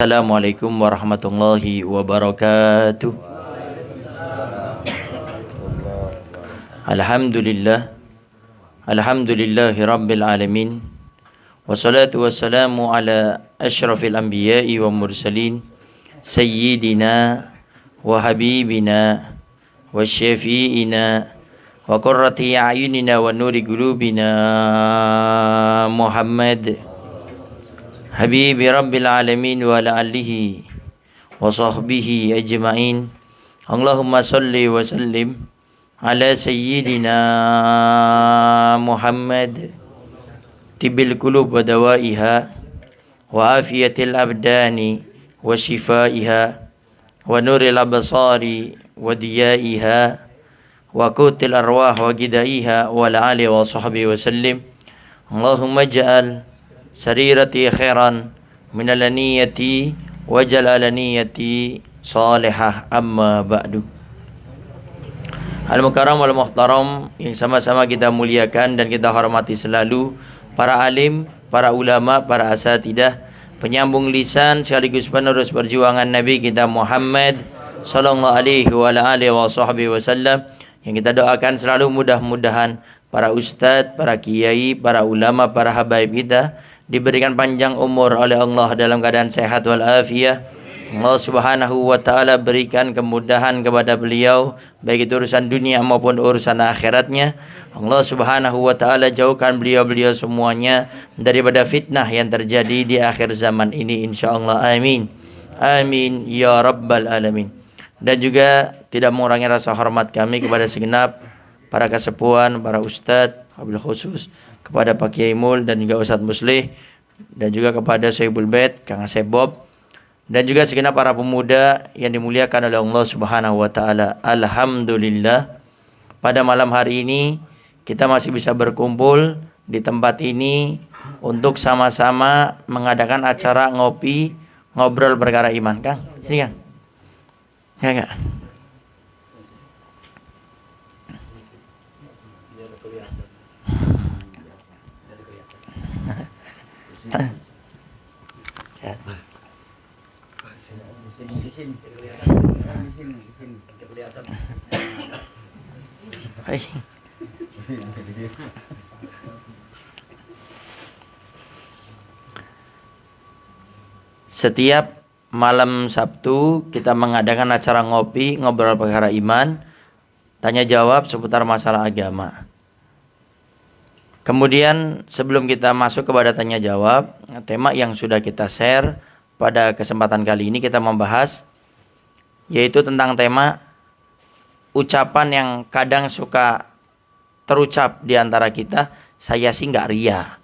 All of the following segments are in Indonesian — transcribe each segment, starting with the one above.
Assalamualaikum warahmatullahi wabarakatuh. Alhamdulillah. Alhamdulillahi rabbil alamin. Wassalatu wassalamu ala asyrafil anbiya'i wa mursalin sayyidina wa habibina wa syafi'ina wa qurrati a'yunina wa nuri qulubina Muhammad Habibi Rabbil Alamin wa ala alihi wa sahbihi ajma'in. Allahumma salli wa sallim ala sayyidina Muhammad tibbil qulub wa dawaiha wa afiyatil abdani wa shifaiha wa nuril absari wa diyaiha wa qutil arwah wa gidaiha wa ala alihi wa sahbihi wa sallim. Allahumma ja'al sarirati khairan minal niyati wajal alaniyati salihah, amma ba'du. Al-mukarram wal muhtaram yang sama-sama kita muliakan dan kita hormati selalu, para alim, para ulama, para asatidah, penyambung lisan sekaligus penerus perjuangan Nabi kita Muhammad sallallahu alaihi wa alihi wasallam, yang kita doakan selalu mudah-mudahan para ustadz, para kiai, para ulama, para habaib kita diberikan panjang umur oleh Allah dalam keadaan sehat walafiat. Allah Subhanahu wa taala berikan kemudahan kepada beliau baik itu urusan dunia maupun urusan akhiratnya. Allah Subhanahu wa taala jauhkan beliau-beliau semuanya daripada fitnah yang terjadi di akhir zaman ini, insyaallah. Amin. Amin ya rabbal alamin. Dan juga tidak mengurangi rasa hormat kami kepada segenap para kasepuan, para ustadz, wabil khusus kepada Pak Kiai Mul dan juga Ustadz Muslih, dan juga kepada Sohibul Bait, Kang Asep Bob, dan juga segenap para pemuda yang dimuliakan oleh Allah Subhanahu wa taala. Alhamdulillah, pada malam hari ini kita masih bisa berkumpul di tempat ini untuk sama-sama mengadakan acara ngopi ngobrol perkara iman. Kang, sini Kang. Ya enggak? Setiap malam Sabtu kita mengadakan acara ngopi ngobrol perkara iman, tanya jawab seputar masalah agama. Kemudian sebelum kita masuk kepada tanya jawab, tema yang sudah kita share pada kesempatan kali ini kita membahas, yaitu tentang tema ucapan yang kadang suka terucap di antara kita, saya sih nggak ria.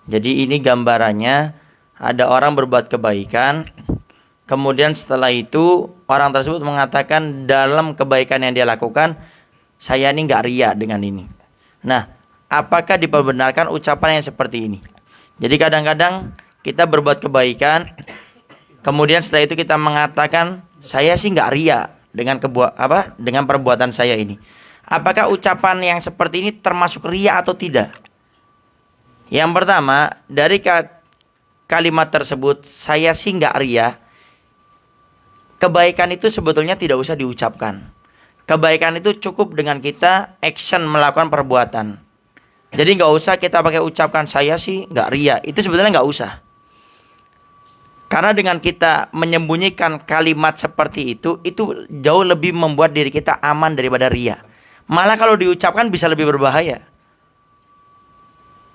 Jadi ini gambarannya, ada orang berbuat kebaikan, kemudian setelah itu orang tersebut mengatakan dalam kebaikan yang dia lakukan, saya ini nggak ria dengan ini. Nah, apakah diperbenarkan ucapan yang seperti ini? Jadi kadang-kadang kita berbuat kebaikan, kemudian setelah itu kita mengatakan saya sih nggak ria dengan dengan perbuatan saya ini. Apakah ucapan yang seperti ini termasuk ria atau tidak? Yang pertama, dari kalimat tersebut, saya sih nggak ria, kebaikan itu sebetulnya tidak usah diucapkan. Kebaikan itu cukup dengan kita action melakukan perbuatan. Jadi nggak usah kita pakai ucapkan saya sih nggak ria, itu sebetulnya nggak usah. Karena dengan kita menyembunyikan kalimat seperti itu jauh lebih membuat diri kita aman daripada ria. Malah kalau diucapkan bisa lebih berbahaya.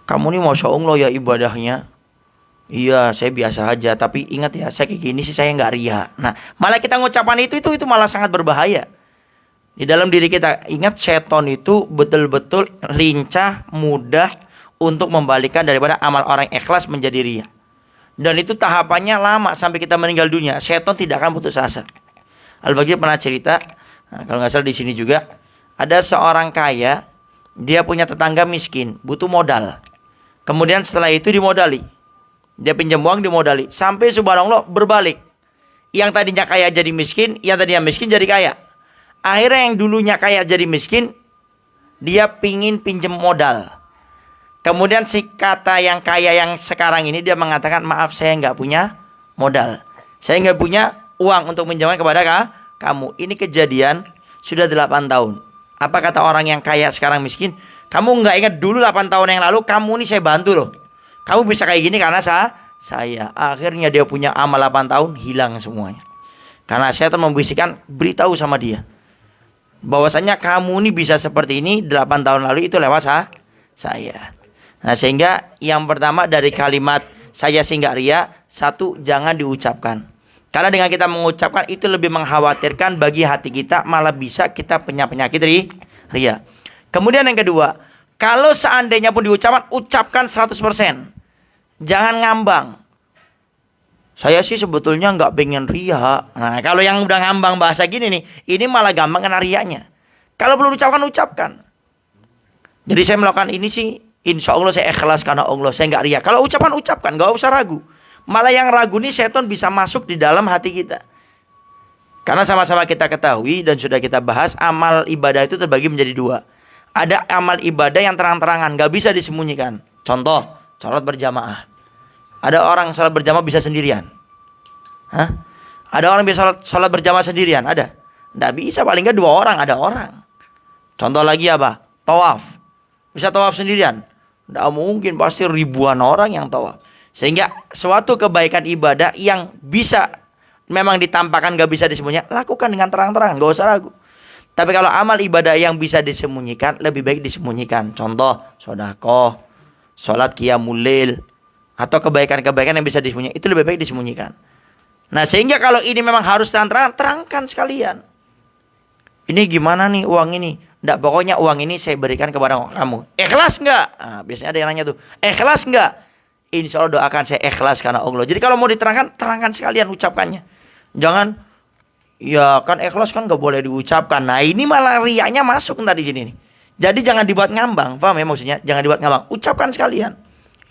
Kamu nih Masya Allah ya ibadahnya. Iya, saya biasa aja, tapi ingat ya, saya kayak gini sih saya nggak ria. Nah, malah kita ngucapan itu malah sangat berbahaya. Di dalam diri kita, ingat setan itu betul-betul lincah, mudah untuk membalikan daripada amal orang ikhlas menjadi ria. Dan itu tahapannya lama sampai kita meninggal dunia. Setan tidak akan putus asa. Al-Baghdadi pernah cerita, kalau nggak salah di sini juga, ada seorang kaya, dia punya tetangga miskin, butuh modal. Kemudian setelah itu dimodali. Dia pinjam uang dimodali. Sampai subhanallah berbalik. Yang tadinya kaya jadi miskin, yang tadinya miskin jadi kaya. Akhirnya yang dulunya kaya jadi miskin, dia pingin pinjam modal. Kemudian si kata yang kaya yang sekarang ini dia mengatakan, maaf saya nggak punya modal. Saya nggak punya uang untuk menjamahkan kepada kamu. Ini kejadian sudah 8 tahun. Apa kata orang yang kaya sekarang miskin? Kamu nggak ingat dulu 8 tahun yang lalu kamu ini saya bantu loh. Kamu bisa kayak gini karena saya. Akhirnya dia punya amal 8 tahun hilang semuanya. Karena saya membisikkan beritahu sama dia bahwasanya kamu ini bisa seperti ini 8 tahun lalu itu lewat saya. Nah, sehingga yang pertama dari kalimat saya sih nggak ria, satu, jangan diucapkan. Karena dengan kita mengucapkan itu lebih mengkhawatirkan bagi hati kita, malah bisa kita punya penyakit ria. Kemudian yang kedua, kalau seandainya pun diucapkan, ucapkan 100%. Jangan ngambang. Saya sih sebetulnya nggak pengen ria. Nah, kalau yang udah ngambang bahasa gini nih, ini malah gampang kena rianya. Kalau belum ucapkan, ucapkan. Jadi saya melakukan ini sih, insya Allah saya ikhlas karena Allah. Saya nggak ria. Kalau ucapan, ucapkan, nggak usah ragu. Malah yang ragu nih setan bisa masuk di dalam hati kita. Karena sama-sama kita ketahui dan sudah kita bahas, amal ibadah itu terbagi menjadi dua. Ada amal ibadah yang terang-terangan, nggak bisa disembunyikan. Contoh, sholat berjamaah. Ada orang sholat berjamaah bisa sendirian. Hah? Ada orang bisa sholat berjamaah sendirian? Ada? Nggak bisa, paling nggak 2 orang, ada orang. Contoh lagi apa? Tawaf. Bisa tawaf sendirian? Nggak mungkin, pasti ribuan orang yang tawaf. Sehingga suatu kebaikan ibadah yang bisa memang ditampakkan, nggak bisa disembunyikan, lakukan dengan terang-terangan, nggak usah ragu. Tapi kalau amal ibadah yang bisa disembunyikan, lebih baik disembunyikan. Contoh, sedekah, sholat qiyamul lail, atau kebaikan-kebaikan yang bisa disembunyikan, itu lebih baik disembunyikan. Nah, sehingga kalau ini memang harus terang-terangan, terangkan sekalian. Ini gimana nih uang ini? Nggak, pokoknya uang ini saya berikan kepada kamu. Ikhlas nggak? Nah, biasanya ada yang nanya tuh, ikhlas nggak? Insya Allah doakan saya ikhlas karena Allah. Jadi kalau mau diterangkan, terangkan sekalian ucapkannya. Jangan, ya kan ikhlas kan nggak boleh diucapkan. Nah, ini malah riaknya masuk ntar di sini nih. Jadi jangan dibuat ngambang, paham ya maksudnya? Jangan dibuat ngambang, ucapkan sekalian.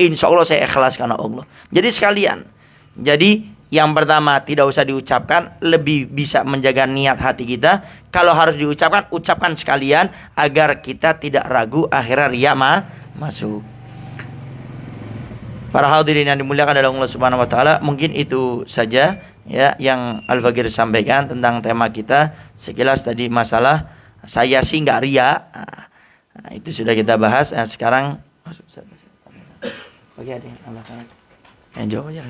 Insya Allah saya ikhlas karena Allah. Jadi sekalian. Jadi yang pertama tidak usah diucapkan, lebih bisa menjaga niat hati kita. Kalau harus diucapkan, ucapkan sekalian agar kita tidak ragu akhirnya riya masuk. Para hadirin yang dimuliakan oleh Allah Subhanahu wa taala, mungkin itu saja ya yang Al-Faqir sampaikan tentang tema kita. Sekilas tadi masalah saya sih nggak riya. Nah, itu sudah kita bahas. Nah, sekarang oke, ada yang jawab aja.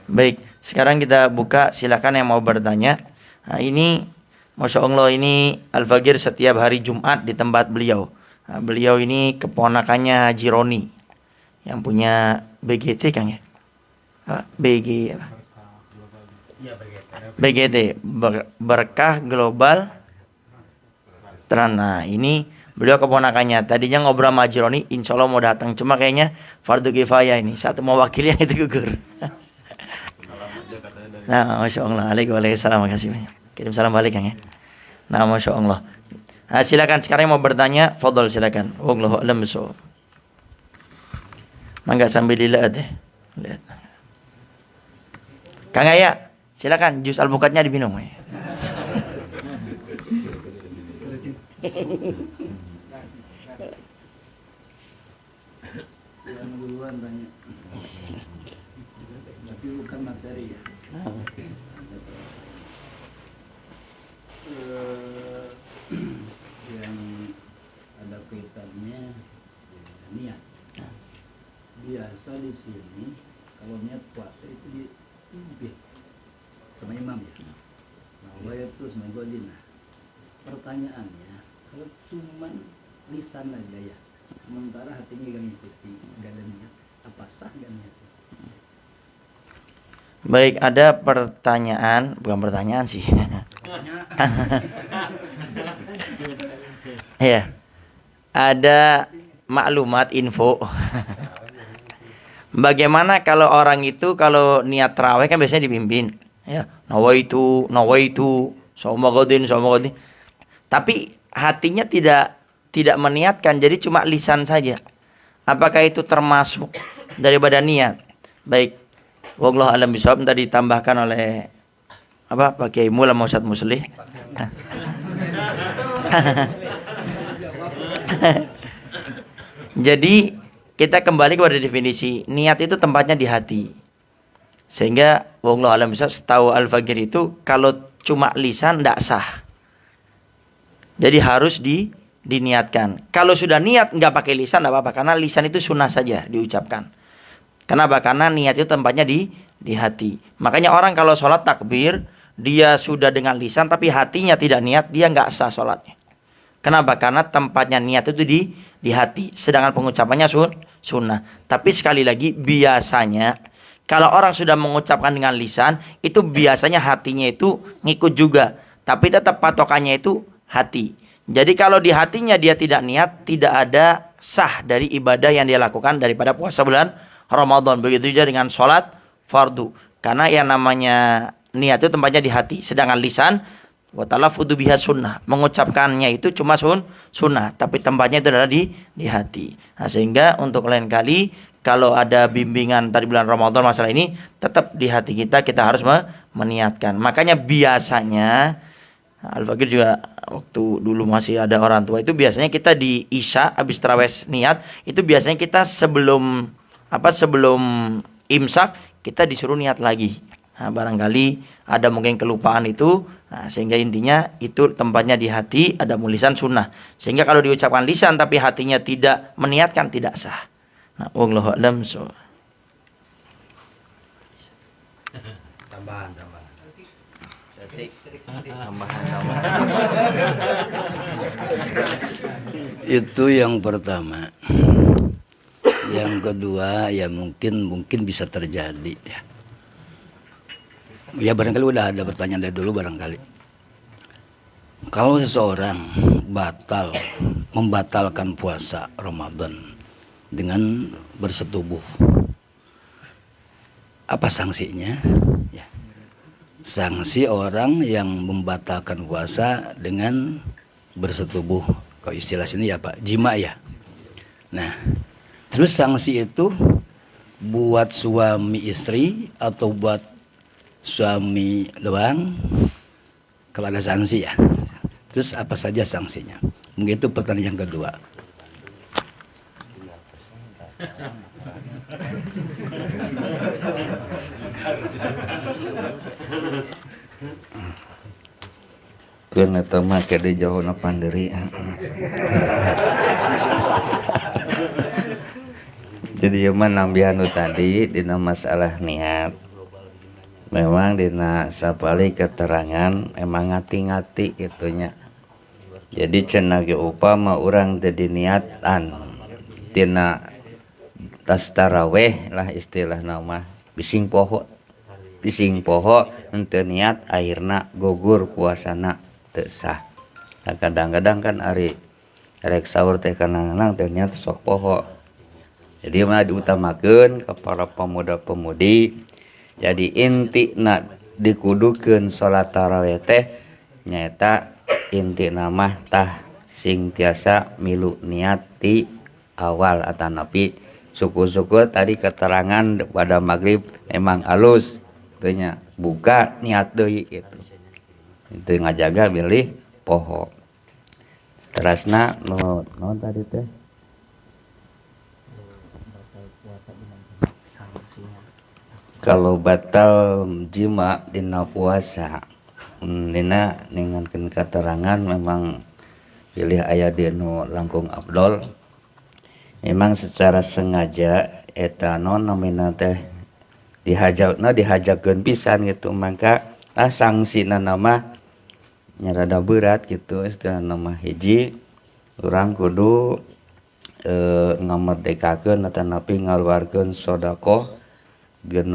Baik, sekarang kita buka, silakan yang mau bertanya. Nah, ini Masya Allah, ini Al-Faqir setiap hari Jumat di tempat beliau. Nah, beliau ini keponakannya Haji Roni yang punya BGT kan ya? BG apa? BGT, Berkah Global Trans. Nah, ini beliau keponakannya. Tadinya ngobrol sama Haji Roni, insya Allah mau datang. Cuma kayaknya fardu kifayah ini. Satu mau wakilnya itu gugur. Nah, Masya Allah. Waalaikumsalam. Makasih banyak. Kirim salam balik kan ya. Nah, Masya Allah. Nah, silakan sekarang yang mau bertanya, fadhol silakan. Wallahu a'lam bishawab. Mangga sambil dilihat deh. Lihat. Kang Aya, silakan jus alpukatnya diminum. Yang duluan banyak, tapi bukan materi ya. Yang ada kaitannya niat. Biasa di sini kalau niat puasa itu dipimpin sama imam ya. Nah, itu semoga nah. Pertanyaannya, kalau cuman lisan aja ya, sementara hatinya gak ngikuti, gak ada niat, apa sah gak niat? Baik, ada pertanyaan, bukan pertanyaan sih. Ya, ada maklumat info. Bagaimana kalau orang itu kalau niat tarawih kan biasanya dipimpin, ya, nawaitu, saumagodin. Tapi hatinya tidak meniatkan, jadi cuma lisan saja. Apakah itu termasuk daripada niat? Baik, wallahu a'lam bishawab. Tadi ditambahkan oleh apa Pak Kiai Mula Ustaz Muslih. Jadi kita kembali kepada definisi niat itu tempatnya di hati. Sehingga wallahu alam bisa setahu Al-Fakir itu kalau cuma lisan ndak sah. Jadi harus diniatkan. Kalau sudah niat nggak pakai lisan nggak apa-apa karena lisan itu sunnah saja diucapkan. Kenapa? Karena niat itu tempatnya di hati. Makanya orang kalau sholat takbir dia sudah dengan lisan tapi hatinya tidak niat, dia nggak sah sholatnya. Kenapa? Karena tempatnya niat itu di hati. Sedangkan pengucapannya sunnah. Tapi sekali lagi biasanya kalau orang sudah mengucapkan dengan lisan, itu biasanya hatinya itu ngikut juga. Tapi tetap patokannya itu hati. Jadi kalau di hatinya dia tidak niat, tidak ada sah dari ibadah yang dia lakukan daripada puasa bulan Ramadan. Begitu juga dengan sholat fardu. Karena yang namanya niat itu tempatnya di hati. Sedangkan lisan, wa talaffudu biha sunnah. Mengucapkannya itu cuma sunnah. Tapi tempatnya itu adalah di hati. Nah, sehingga untuk lain kali kalau ada bimbingan tadi bulan Ramadan masalah ini, tetap di hati kita harus meniatkan. Makanya biasanya Al-Fakir juga waktu dulu masih ada orang tua itu biasanya kita di Isya habis tarawih niat itu biasanya kita sebelum imsak kita disuruh niat lagi. Nah, barangkali ada mungkin kelupaan itu. Nah, sehingga intinya itu tempatnya di hati, ada mulisan sunnah. Sehingga kalau diucapkan lisan tapi hatinya tidak meniatkan tidak sah. Nah, wallahu a'lam. Tambahan. Itu yang pertama. Yang kedua ya mungkin bisa terjadi ya. Ya barangkali udah ada pertanyaan dari dulu barangkali. Kalau seseorang membatalkan puasa Ramadan dengan bersetubuh, apa sanksinya? Ya. Sanksi orang yang membatalkan puasa dengan bersetubuh, kalau istilah sini ya Pak, jima ya. Nah, terus sanksi itu buat suami istri atau buat suami doang? Kalau ada sanksi ya. Terus apa saja sanksinya? Mungkin itu pertanyaan yang kedua. Keun eta mah kade jauhna panderi. Jadi mah nambihan tadi dina masalah niat. Memang dina sapali keterangan emang ngati-ngati itunya. Jadi cenah ge upama urang teu diniatan tina tas taraweh lah istilahna mah bising poho henteu niat akhirna gugur puasana teu sah. Nah, kadang-kadang kan ari rek sahur teh kanang-kanang teh niat sok poho. Jadi mah diutamakeun ka para pemuda-pemudi. Jadi intina dikudukeun salat tarawih teh nyaeta intina mah tah sing tiasa milu niat di awal atanapi syukur-syukur tadi keterangan pada maghrib emang alus tanya buka niat deui gitu. Itu ngajaga milih poho. Terasna no tadi teh kalau batal jima dina puasa dina ningankeun keterangan memang pilih aya dinu langkung afdol. Memang secara sengaja eta non namina teh dihajakeun pisan gitu, maka sangsina nama nyarada berat gitu. Istilah nama hiji urang kudu ngamerdekakeun atanapi ngaluarkeun sedekah 60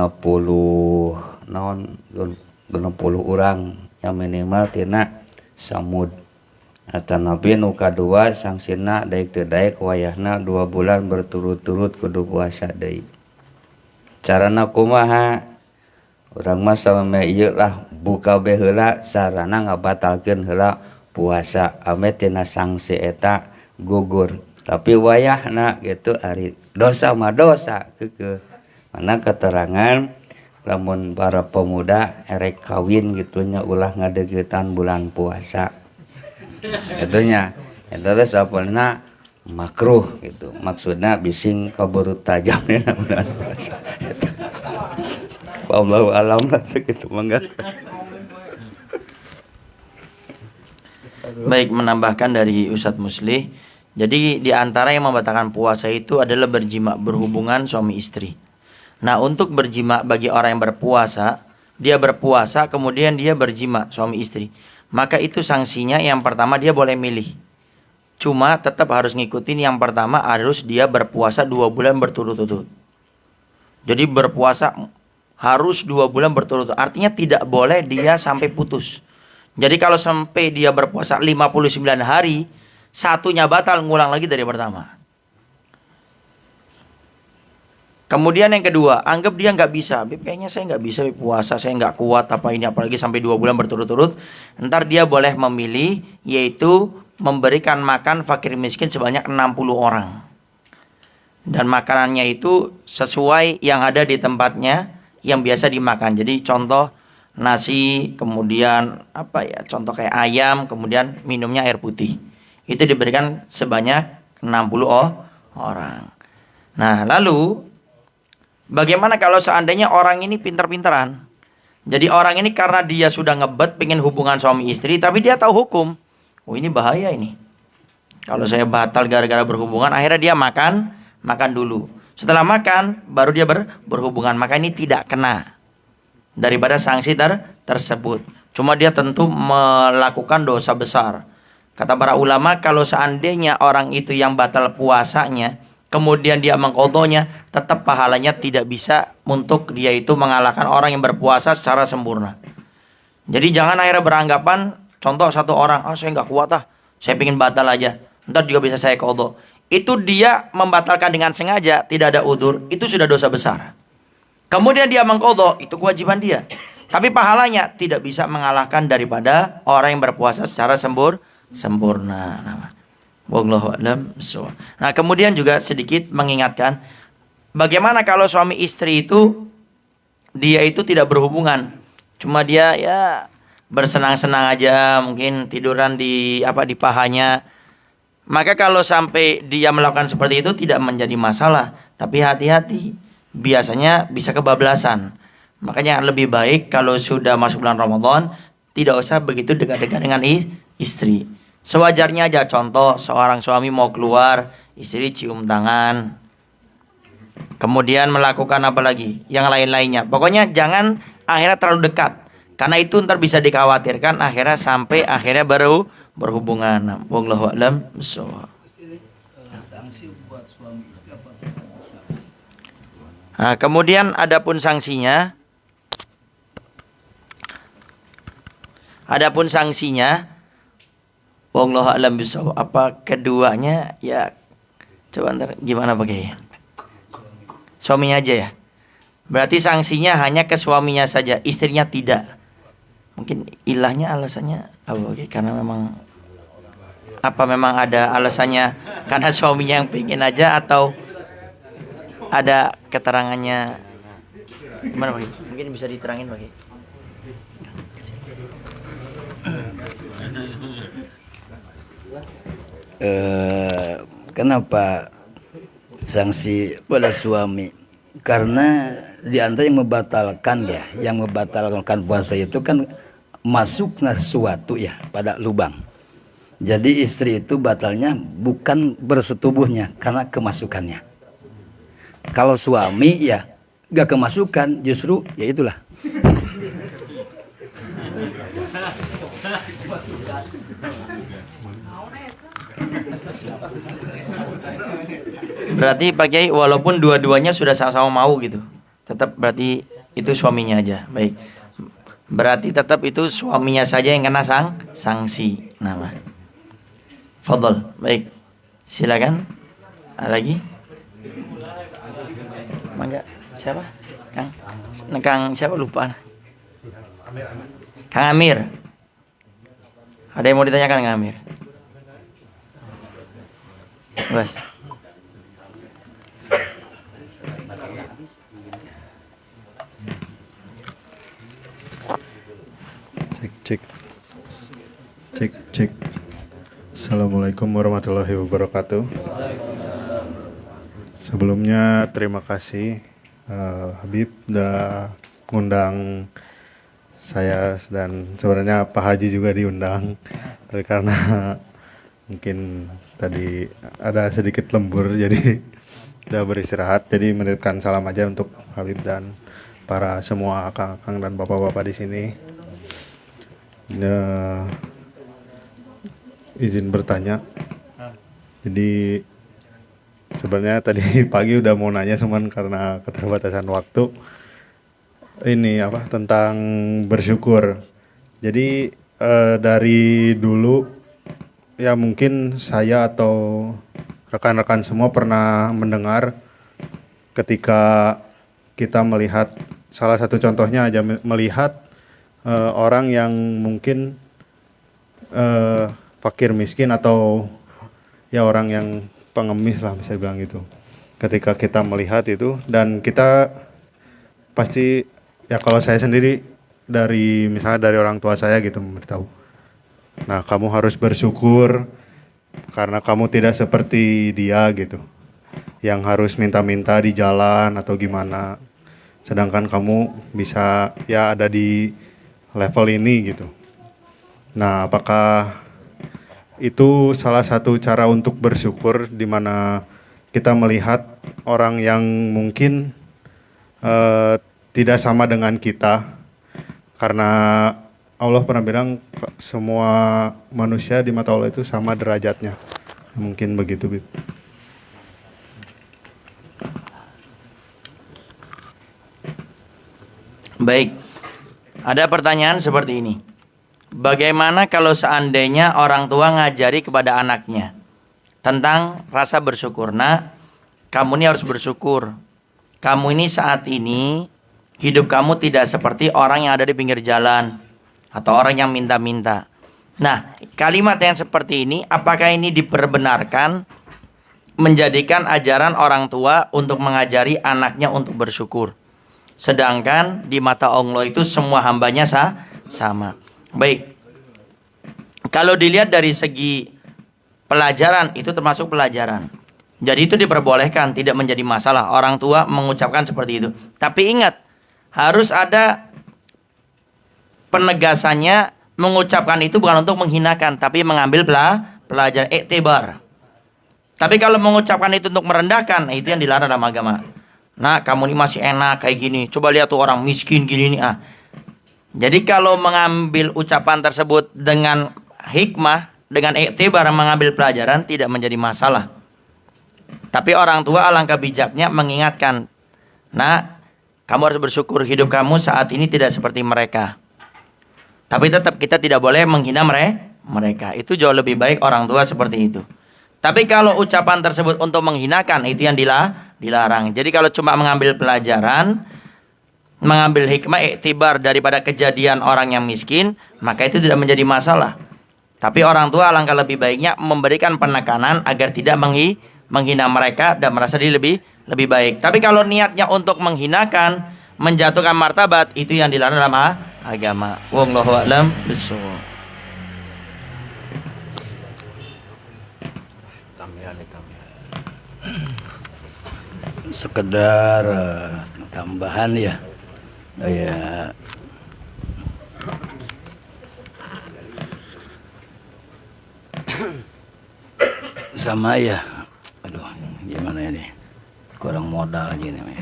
urang yang minimal tina samud. Atanapi nu kadua sangsina daek teu daek wayahna 2 bulan berturut-turut kudu puasa deui. Carana kumaha? Urang mah sameme ieu lah buka bae heula sarana ngabatalkeun heula puasa ame tina sanksi eta gugur. Tapi wayahna gitu ari dosa mah dosa keukeuh. Mana keterangan lamun para pemuda erek kawin gitunya ulah ngadegeutan bulan puasa. Itunya eta teh sapelna makruh gitu. Maksudna bising kaburu tajam dina bulan puasa. Wallahu alam lah segitu mangga. Baik, menambahkan dari Ustadz Muslih. Jadi di antara yang membatalkan puasa itu adalah berjima, berhubungan suami istri. Nah, untuk berjima bagi orang yang berpuasa, dia berpuasa kemudian dia berjima suami istri, maka itu sanksinya yang pertama dia boleh milih. Cuma tetap harus ngikutin yang pertama, harus dia berpuasa 2 bulan berturut-turut. Jadi berpuasa harus 2 bulan berturut-turut. Artinya tidak boleh dia sampai putus. Jadi kalau sampai dia berpuasa 59 hari, satunya batal, ngulang lagi dari pertama. Kemudian yang kedua, anggap dia nggak bisa. Beb, kayaknya saya nggak bisa puasa, saya nggak kuat apa ini, apalagi sampai 2 bulan berturut-turut. Ntar dia boleh memilih, yaitu memberikan makan fakir miskin sebanyak 60 orang. Dan makanannya itu sesuai yang ada di tempatnya yang biasa dimakan. Jadi contoh nasi, kemudian contoh kayak ayam, kemudian minumnya air putih. Itu diberikan sebanyak 60 orang. Nah, lalu bagaimana kalau seandainya orang ini pintar-pintaran? Jadi orang ini karena dia sudah ngebet pengen hubungan suami istri, tapi dia tahu hukum. Oh, ini bahaya ini. Kalau saya batal gara-gara berhubungan, akhirnya dia makan dulu. Setelah makan baru dia berhubungan, maka ini tidak kena daripada sanksi tersebut. Cuma dia tentu melakukan dosa besar. Kata para ulama, kalau seandainya orang itu yang batal puasanya, kemudian dia mengqadhonya, tetap pahalanya tidak bisa untuk dia itu mengalahkan orang yang berpuasa secara sempurna. Jadi jangan akhirnya beranggapan, contoh satu orang, saya nggak kuat saya pengen batal aja, ntar juga bisa saya qadho. Itu dia membatalkan dengan sengaja, tidak ada udzur, itu sudah dosa besar. Kemudian dia mengqadho, itu kewajiban dia. Tapi pahalanya tidak bisa mengalahkan daripada orang yang berpuasa secara sempurna. Wallahu a'lam bishawab. Nah, kemudian juga sedikit mengingatkan, bagaimana kalau suami istri itu dia itu tidak berhubungan, cuma dia ya bersenang-senang aja, mungkin tiduran di pahanya. Maka kalau sampai dia melakukan seperti itu tidak menjadi masalah, tapi hati-hati, biasanya bisa kebablasan. Makanya lebih baik kalau sudah masuk bulan Ramadan tidak usah begitu dekat-dekat dengan istri. Sewajarnya aja, contoh seorang suami mau keluar, istri cium tangan. Kemudian melakukan apa lagi? Yang lain-lainnya. Pokoknya jangan akhirnya terlalu dekat. Karena itu ntar bisa dikhawatirkan akhirnya sampai akhirnya baru berhubungan. Wallahu a'lam bishawab. Nah, kemudian adapun sanksinya, wallahu a'lam bishawab. Apa keduanya ya? Coba ntar gimana pakai? Suaminya aja ya. Berarti sanksinya hanya ke suaminya saja, istrinya tidak. Mungkin ilahnya alasannya apa? Karena memang ada alasannya karena suaminya yang pengen aja, atau ada keterangannya gimana Pak? Mungkin bisa diterangin Pak. Kenapa sanksi pada suami? Karena di antara yang membatalkan puasa itu kan masuknya sesuatu ya pada lubang. Jadi istri itu batalnya bukan bersetubuhnya, karena kemasukannya. Kalau suami ya gak kemasukan, justru ya itulah. Berarti Pak Kiai walaupun dua-duanya sudah sama-sama mau gitu, tetap berarti itu suaminya aja. Baik. Berarti tetap itu suaminya saja yang kena sanksi. Nah, fadhol. Baik. Silakan. Ada lagi? Mangga. Siapa? Kang siapa lupa. Kang Amir. Ada yang mau ditanyakan Kang Amir? Bas. Cek. Assalamualaikum warahmatullahi wabarakatuh. Sebelumnya terima kasih Habib udah ngundang saya, dan sebenarnya Pak Haji juga diundang. Tapi karena mungkin tadi ada sedikit lembur jadi udah beristirahat, jadi menitipkan salam aja untuk Habib dan para semua akang-akang dan bapak-bapak di sini. Izin bertanya. Jadi sebenarnya tadi pagi udah mau nanya, cuman karena keterbatasan waktu. Ini tentang bersyukur. Jadi dari dulu ya mungkin saya atau rekan-rekan semua pernah mendengar ketika kita melihat, salah satu contohnya aja, melihat orang yang mungkin fakir miskin atau ya orang yang pengemis lah bisa bilang gitu. Ketika kita melihat itu, dan kita pasti ya, kalau saya sendiri misalnya dari orang tua saya gitu memberitahu, nah kamu harus bersyukur karena kamu tidak seperti dia gitu, yang harus minta-minta di jalan atau gimana, sedangkan kamu bisa ya ada di level ini gitu. Nah, apakah itu salah satu cara untuk bersyukur, di mana kita melihat orang yang mungkin tidak sama dengan kita, karena Allah pernah bilang semua manusia di mata Allah itu sama derajatnya. Mungkin begitu, Bib. Baik, ada pertanyaan seperti ini. Bagaimana kalau seandainya orang tua ngajari kepada anaknya tentang rasa bersyukur? Nah, kamu ini harus bersyukur. Kamu ini saat ini hidup kamu tidak seperti orang yang ada di pinggir jalan atau orang yang minta-minta. Nah, kalimat yang seperti ini, apakah ini diperbenarkan menjadikan ajaran orang tua untuk mengajari anaknya untuk bersyukur? Sedangkan di mata Allah itu semua hambanya sama. Baik, kalau dilihat dari segi pelajaran, itu termasuk pelajaran. Jadi itu diperbolehkan, tidak menjadi masalah orang tua mengucapkan seperti itu. Tapi ingat, harus ada penegasannya. Mengucapkan itu bukan untuk menghinakan, tapi mengambil pelajaran, iktibar. Tapi kalau mengucapkan itu untuk merendahkan, itu yang dilarang dalam agama. Nah, kamu ini masih enak kayak gini, coba lihat tuh orang miskin gini nih. Jadi kalau mengambil ucapan tersebut dengan hikmah, dengan iktibar, mengambil pelajaran, tidak menjadi masalah. Tapi orang tua alangkah bijaknya mengingatkan, nah, kamu harus bersyukur hidup kamu saat ini tidak seperti mereka. Tapi tetap kita tidak boleh menghina mereka. Itu jauh lebih baik orang tua seperti itu. Tapi kalau ucapan tersebut untuk menghinakan, itu yang dilarang. Jadi kalau cuma mengambil pelajaran, mengambil hikmah, iktibar daripada kejadian orang yang miskin, maka itu tidak menjadi masalah. Tapi orang tua alangkah lebih baiknya memberikan penekanan agar tidak menghina mereka dan merasa diri lebih baik. Tapi kalau niatnya untuk menghinakan, menjatuhkan martabat, itu yang dilarang dalam agama. Wallahu a'lam bishawab. Sekedar tambahan ya. Sama ya. Aduh, gimana ini? Kurang modal aja nih.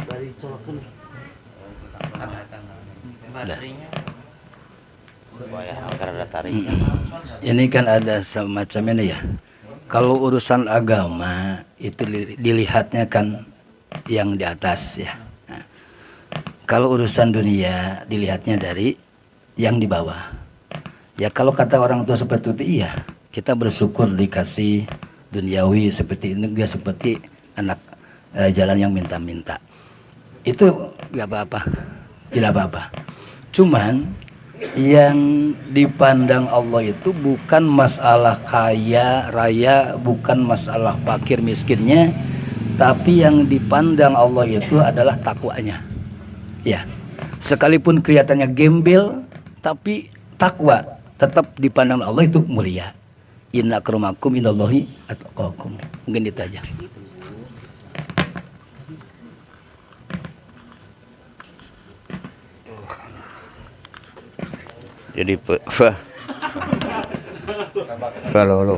Dari colokun. Baterainya. Ini kan ada semacam ini ya. Kalau urusan agama itu dilihatnya kan yang di atas ya. Nah, kalau urusan dunia dilihatnya dari yang di bawah. Ya kalau kata orang tua seperti itu, iya, kita bersyukur dikasih duniawi seperti ini, dia seperti anak jalan yang minta-minta. Itu nggak apa-apa, tidak apa-apa. Cuman yang dipandang Allah itu bukan masalah kaya raya, bukan masalah fakir miskinnya, tapi yang dipandang Allah itu adalah takwanya. Ya, sekalipun kelihatannya gembel, tapi takwa tetap dipandang Allah itu mulia. Inna akramakum indallahi atqakum. Mungkin itu aja. Jadi Falolo.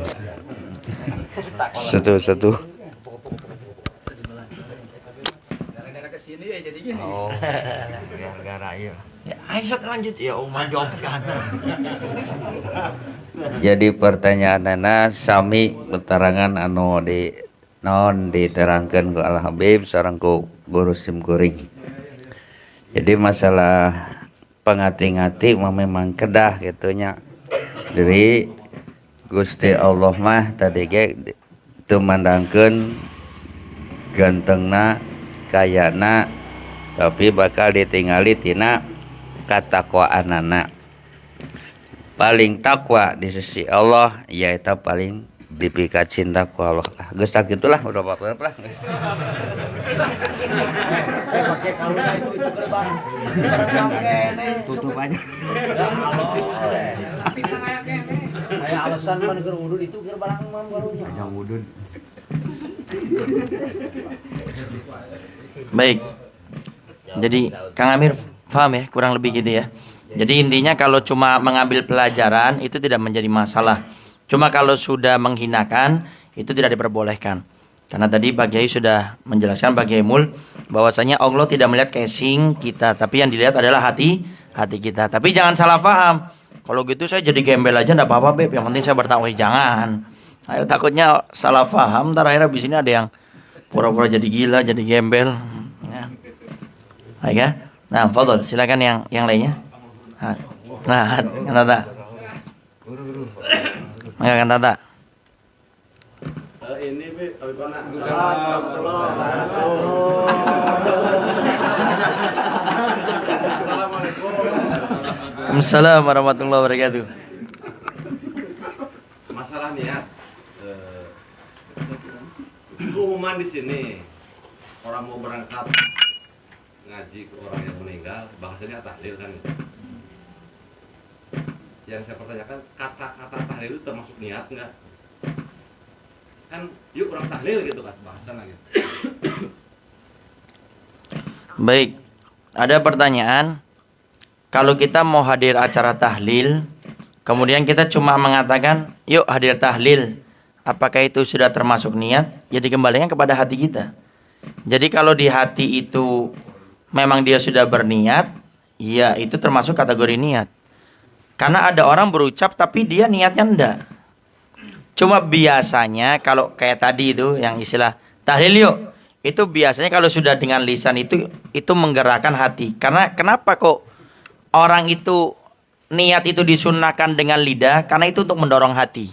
Satu. Gara-gara kesini ya jadi gini. Oh, gara-gara iya. Ya, Aisyah lanjut ya, Umar jawab kan. Jadi pertanyaanna sami keterangan anu di non diterangkan ku Al Habib sareng ku Guru Sim Kuring. Jadi masalah pengati-ngati memang kedah gitunya. Jadi Gusti Allah mah tadi ge teu mandangkeun gantengna, kayana, tapi bakal ditingali tina katakwaanana. Paling takwa di sisi Allah yaitu paling dipikat cinta ku Allah. Geus tak gitulah udah apa-apa lah. Pakai kalungnya itu gerbang. Tutup aja. Kayak alasan mana keur wudun itu gerbang mah barunya. Jangan wudun. Baik. Jadi Kang Amir paham ya, kurang lebih gitu ya. Jadi intinya kalau cuma mengambil pelajaran itu tidak menjadi masalah. Cuma kalau sudah menghinakan itu tidak diperbolehkan. Karena tadi Pak Kiai sudah menjelaskan Pak Kiai Mul bahwasanya Allah tidak melihat casing kita, tapi yang dilihat adalah hati kita. Tapi jangan salah paham. Kalau gitu saya jadi gembel aja enggak apa-apa, Beb. Yang penting saya bertakwa, jangan. Akhirnya takutnya salah paham, ntar akhirnya di sini ada yang pura-pura jadi gila, jadi gembel. Ya. Baik ya. Nah, fadhol, silakan yang lainnya. Nah, Kang Tata. Maka Kang Tata. Ini Assalamualaikum warahmatullahi wabarakatuh. Masalah niat. Keumuman di sini orang mau berangkat ngaji ke orang yang meninggal, bahasanya tahlil kan. Yang saya pertanyakan, kata-kata tahlil itu termasuk niat enggak? Kan yuk orang tahlil gitu kan bahasanya gitu. Baik. Ada pertanyaan. Kalau kita mau hadir acara tahlil, kemudian kita cuma mengatakan, "Yuk hadir tahlil." Apakah itu sudah termasuk niat? Ya dikembalikan kepada hati kita. Jadi kalau di hati itu memang dia sudah berniat, ya itu termasuk kategori niat. Karena ada orang berucap tapi dia niatnya enggak. Cuma biasanya kalau kayak tadi itu yang istilah tahlil yuk, itu biasanya kalau sudah dengan lisan itu menggerakkan hati. Karena kenapa kok orang itu niat itu disunnahkan dengan lidah? Karena itu untuk mendorong hati.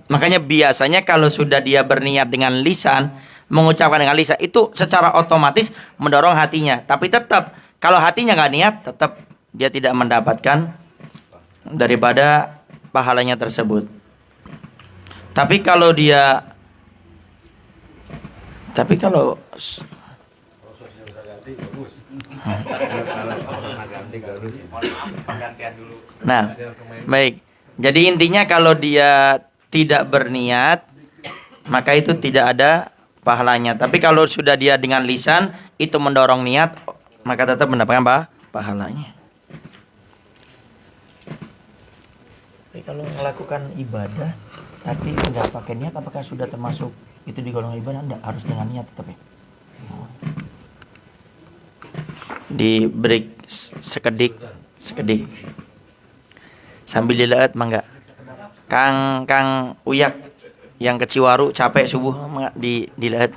Makanya biasanya kalau sudah dia berniat dengan lisan, mengucapkan dengan lisan, itu secara otomatis mendorong hatinya. Tapi tetap kalau hatinya nggak niat, tetap dia tidak mendapatkan daripada pahalanya tersebut. Tapi kalau nah, baik. Jadi intinya kalau dia tidak berniat, maka itu tidak ada pahalanya. Tapi kalau sudah dia dengan lisan itu mendorong niat, maka tetap mendapatkan pahalanya. Tapi kalau melakukan ibadah tapi nggak pakai niat, apakah sudah termasuk itu digolong ibadah? Enggak, harus dengan niat tetap ya. Di break sekedik sambil dilihat mangga. Kang Uyak yang ke Ciwaru capek subuh mangga dilihat.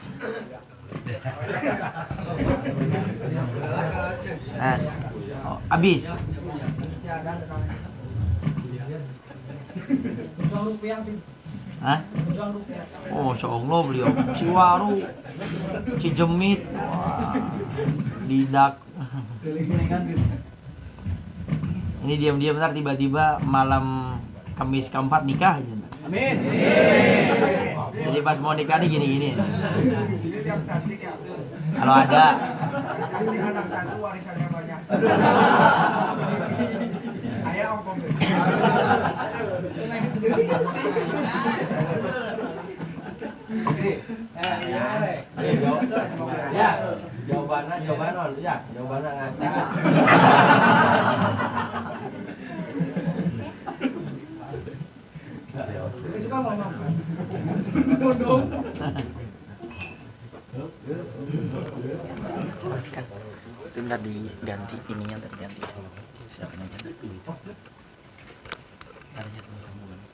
Nah, habis. Hah? Oh, Masya Allah beliau Ciwaru, Cijemit, Didak. Ini diam-diam ntar tiba-tiba malam Kamis keempat nikah aja. Amin. Jadi pas mau nikah nih gini-gini. Kalau ada. Ya, jawabannya non ya, jawabannya ngaca. Itu ntar diganti ininya, ntar diganti. Siapa yang ganti? Ntarnya kamu ganti.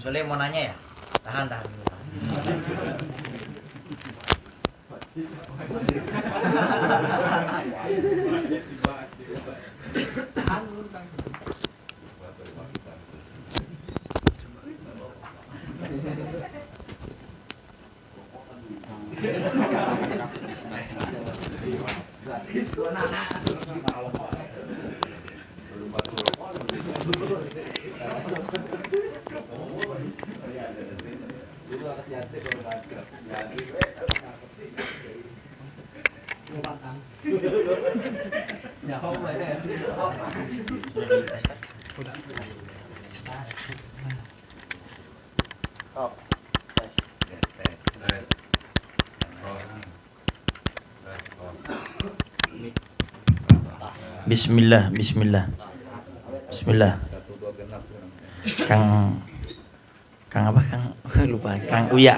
Soalnya mau nanya ya? Tahan dulu. Bismillah, bismillah. Bismillah. Kang apa? Lupa. Kang Uya.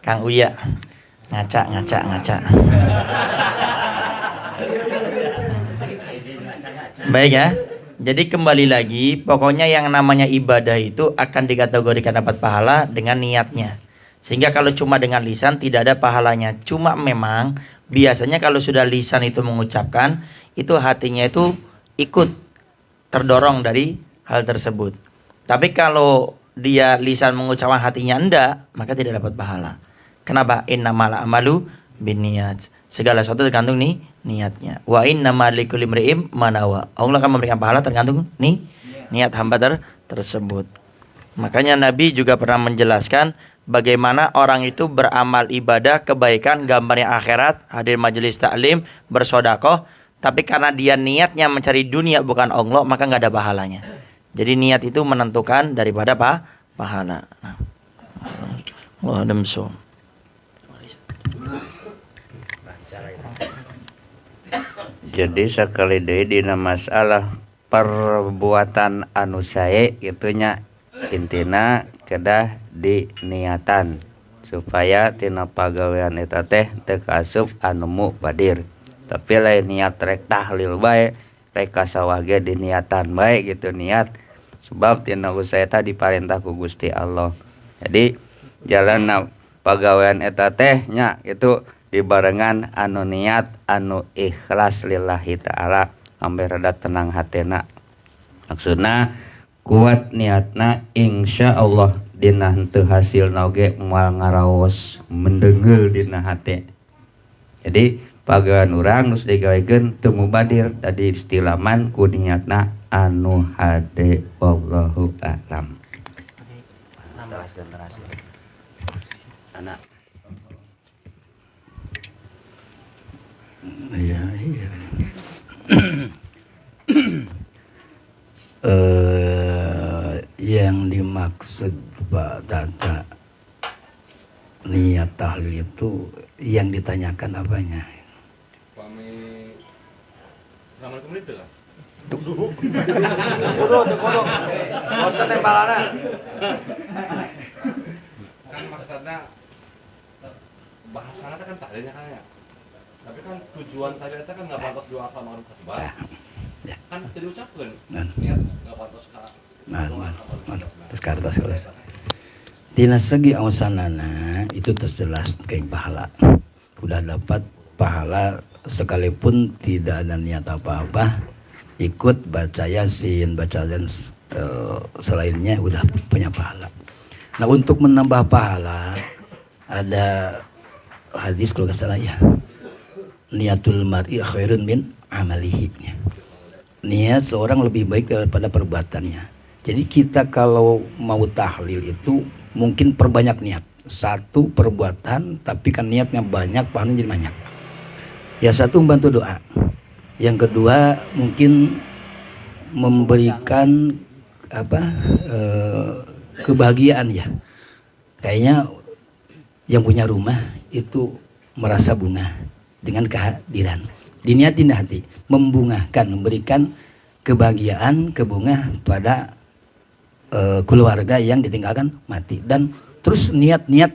Kang Uya. Ngaca. Baik ya. Jadi kembali lagi, pokoknya yang namanya ibadah itu akan dikategorikan dapat pahala dengan niatnya. Sehingga kalau cuma dengan lisan tidak ada pahalanya. Cuma memang biasanya kalau sudah lisan itu mengucapkan, itu hatinya itu ikut terdorong dari hal tersebut. Tapi kalau dia lisan mengucapkan hatinya enggak, maka tidak dapat pahala. Kenapa? Innamal a'malu binniyat. Segala sesuatu tergantung nih niatnya. Wa innamal likulli imri'in ma nawa. Allah akan memberikan pahala tergantung nih niat hamba tersebut. Makanya Nabi juga pernah menjelaskan bagaimana orang itu beramal ibadah kebaikan, gambarnya akhirat, hadir majelis taklim, bersedekah, tapi karena dia niatnya mencari dunia bukan Allah, maka nggak ada pahalanya. Jadi niat itu menentukan daripada pahala. Nah. Jadi sekali deui dina masalah perbuatan anu sae gitunya intina kedah diniatan supaya tina pagawean eta teh teu kaasup anu mubadir. Tapi lain niat rek tahlil bae, rek kasawah ge diniatan bae gitu niat. Sebab tina usaha eta diparentah ku Gusti Allah. Jadi jalanna pagawean eta teh nya itu dibarengan anu niat anu ikhlas lillahi ta'ala ambe rada tenang hatena. Maksudna kuat niatna insyaallah dina henteu hasilna oge moal ngaraos mendeungeul dina hate. Jadi pagawean urang nu digawekeun teu mubadir tadi istilaman ku niatna anu hade wallahu a'lam. Anak Iya. Yang dimaksud Pak Tata niat tahlil itu yang ditanyakan apanya? Pami Assalamualaikum itu lah. Bosan tembalanna. Kan maksudnya bahasanya kan tahlilnya kan ya. Tapi kan tujuan tahlil itu kan nggak pantas doa ka ma'ruf ka sebab. Ya. Kan teu diucapkeun. Nah. Niat nggak pantas ka. Terus kartos kelas. Tina segi awasanana itu terjelas kayak pahala. Udah dapat pahala sekalipun tidak ada niat apa-apa, ikut baca Yasin, baca dan selainnya udah punya pahala. Nah, untuk menambah pahala ada hadis kalau nggak salah ya. Niatul mar'i khairun min amalihi. Niat seorang lebih baik daripada perbuatannya. Jadi kita kalau mau tahlil itu mungkin perbanyak niat. Satu perbuatan tapi kan niatnya banyak, pahalanya jadi banyak. Ya satu membantu doa. Yang kedua mungkin memberikan kebahagiaan ya. Kayaknya yang punya rumah itu merasa bunga dengan kehadiran. Diniatin hati, membungakan, memberikan kebahagiaan, kebunga pada keluarga yang ditinggalkan mati. Dan terus niat-niat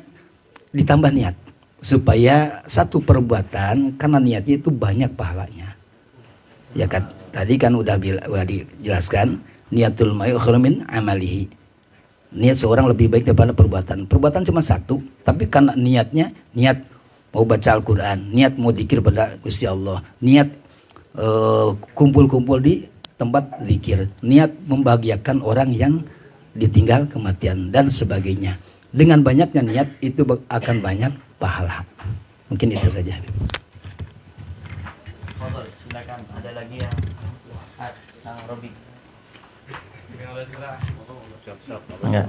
ditambah niat supaya satu perbuatan karena niatnya itu banyak pahalanya. Ya kan tadi kan udah dijelaskan niatul ma'i khairun min amalihi. Niat seorang lebih baik daripada perbuatan. Perbuatan cuma satu, tapi karena niatnya niat mau baca Al-Quran, niat mau zikir pada Gusti Allah, niat kumpul-kumpul di tempat zikir, niat membahagiakan orang yang ditinggal kematian dan sebagainya. Dengan banyaknya niat itu akan banyak pahala. Mungkin itu saja. Silakan, ada lagi yang Robi. Enggak.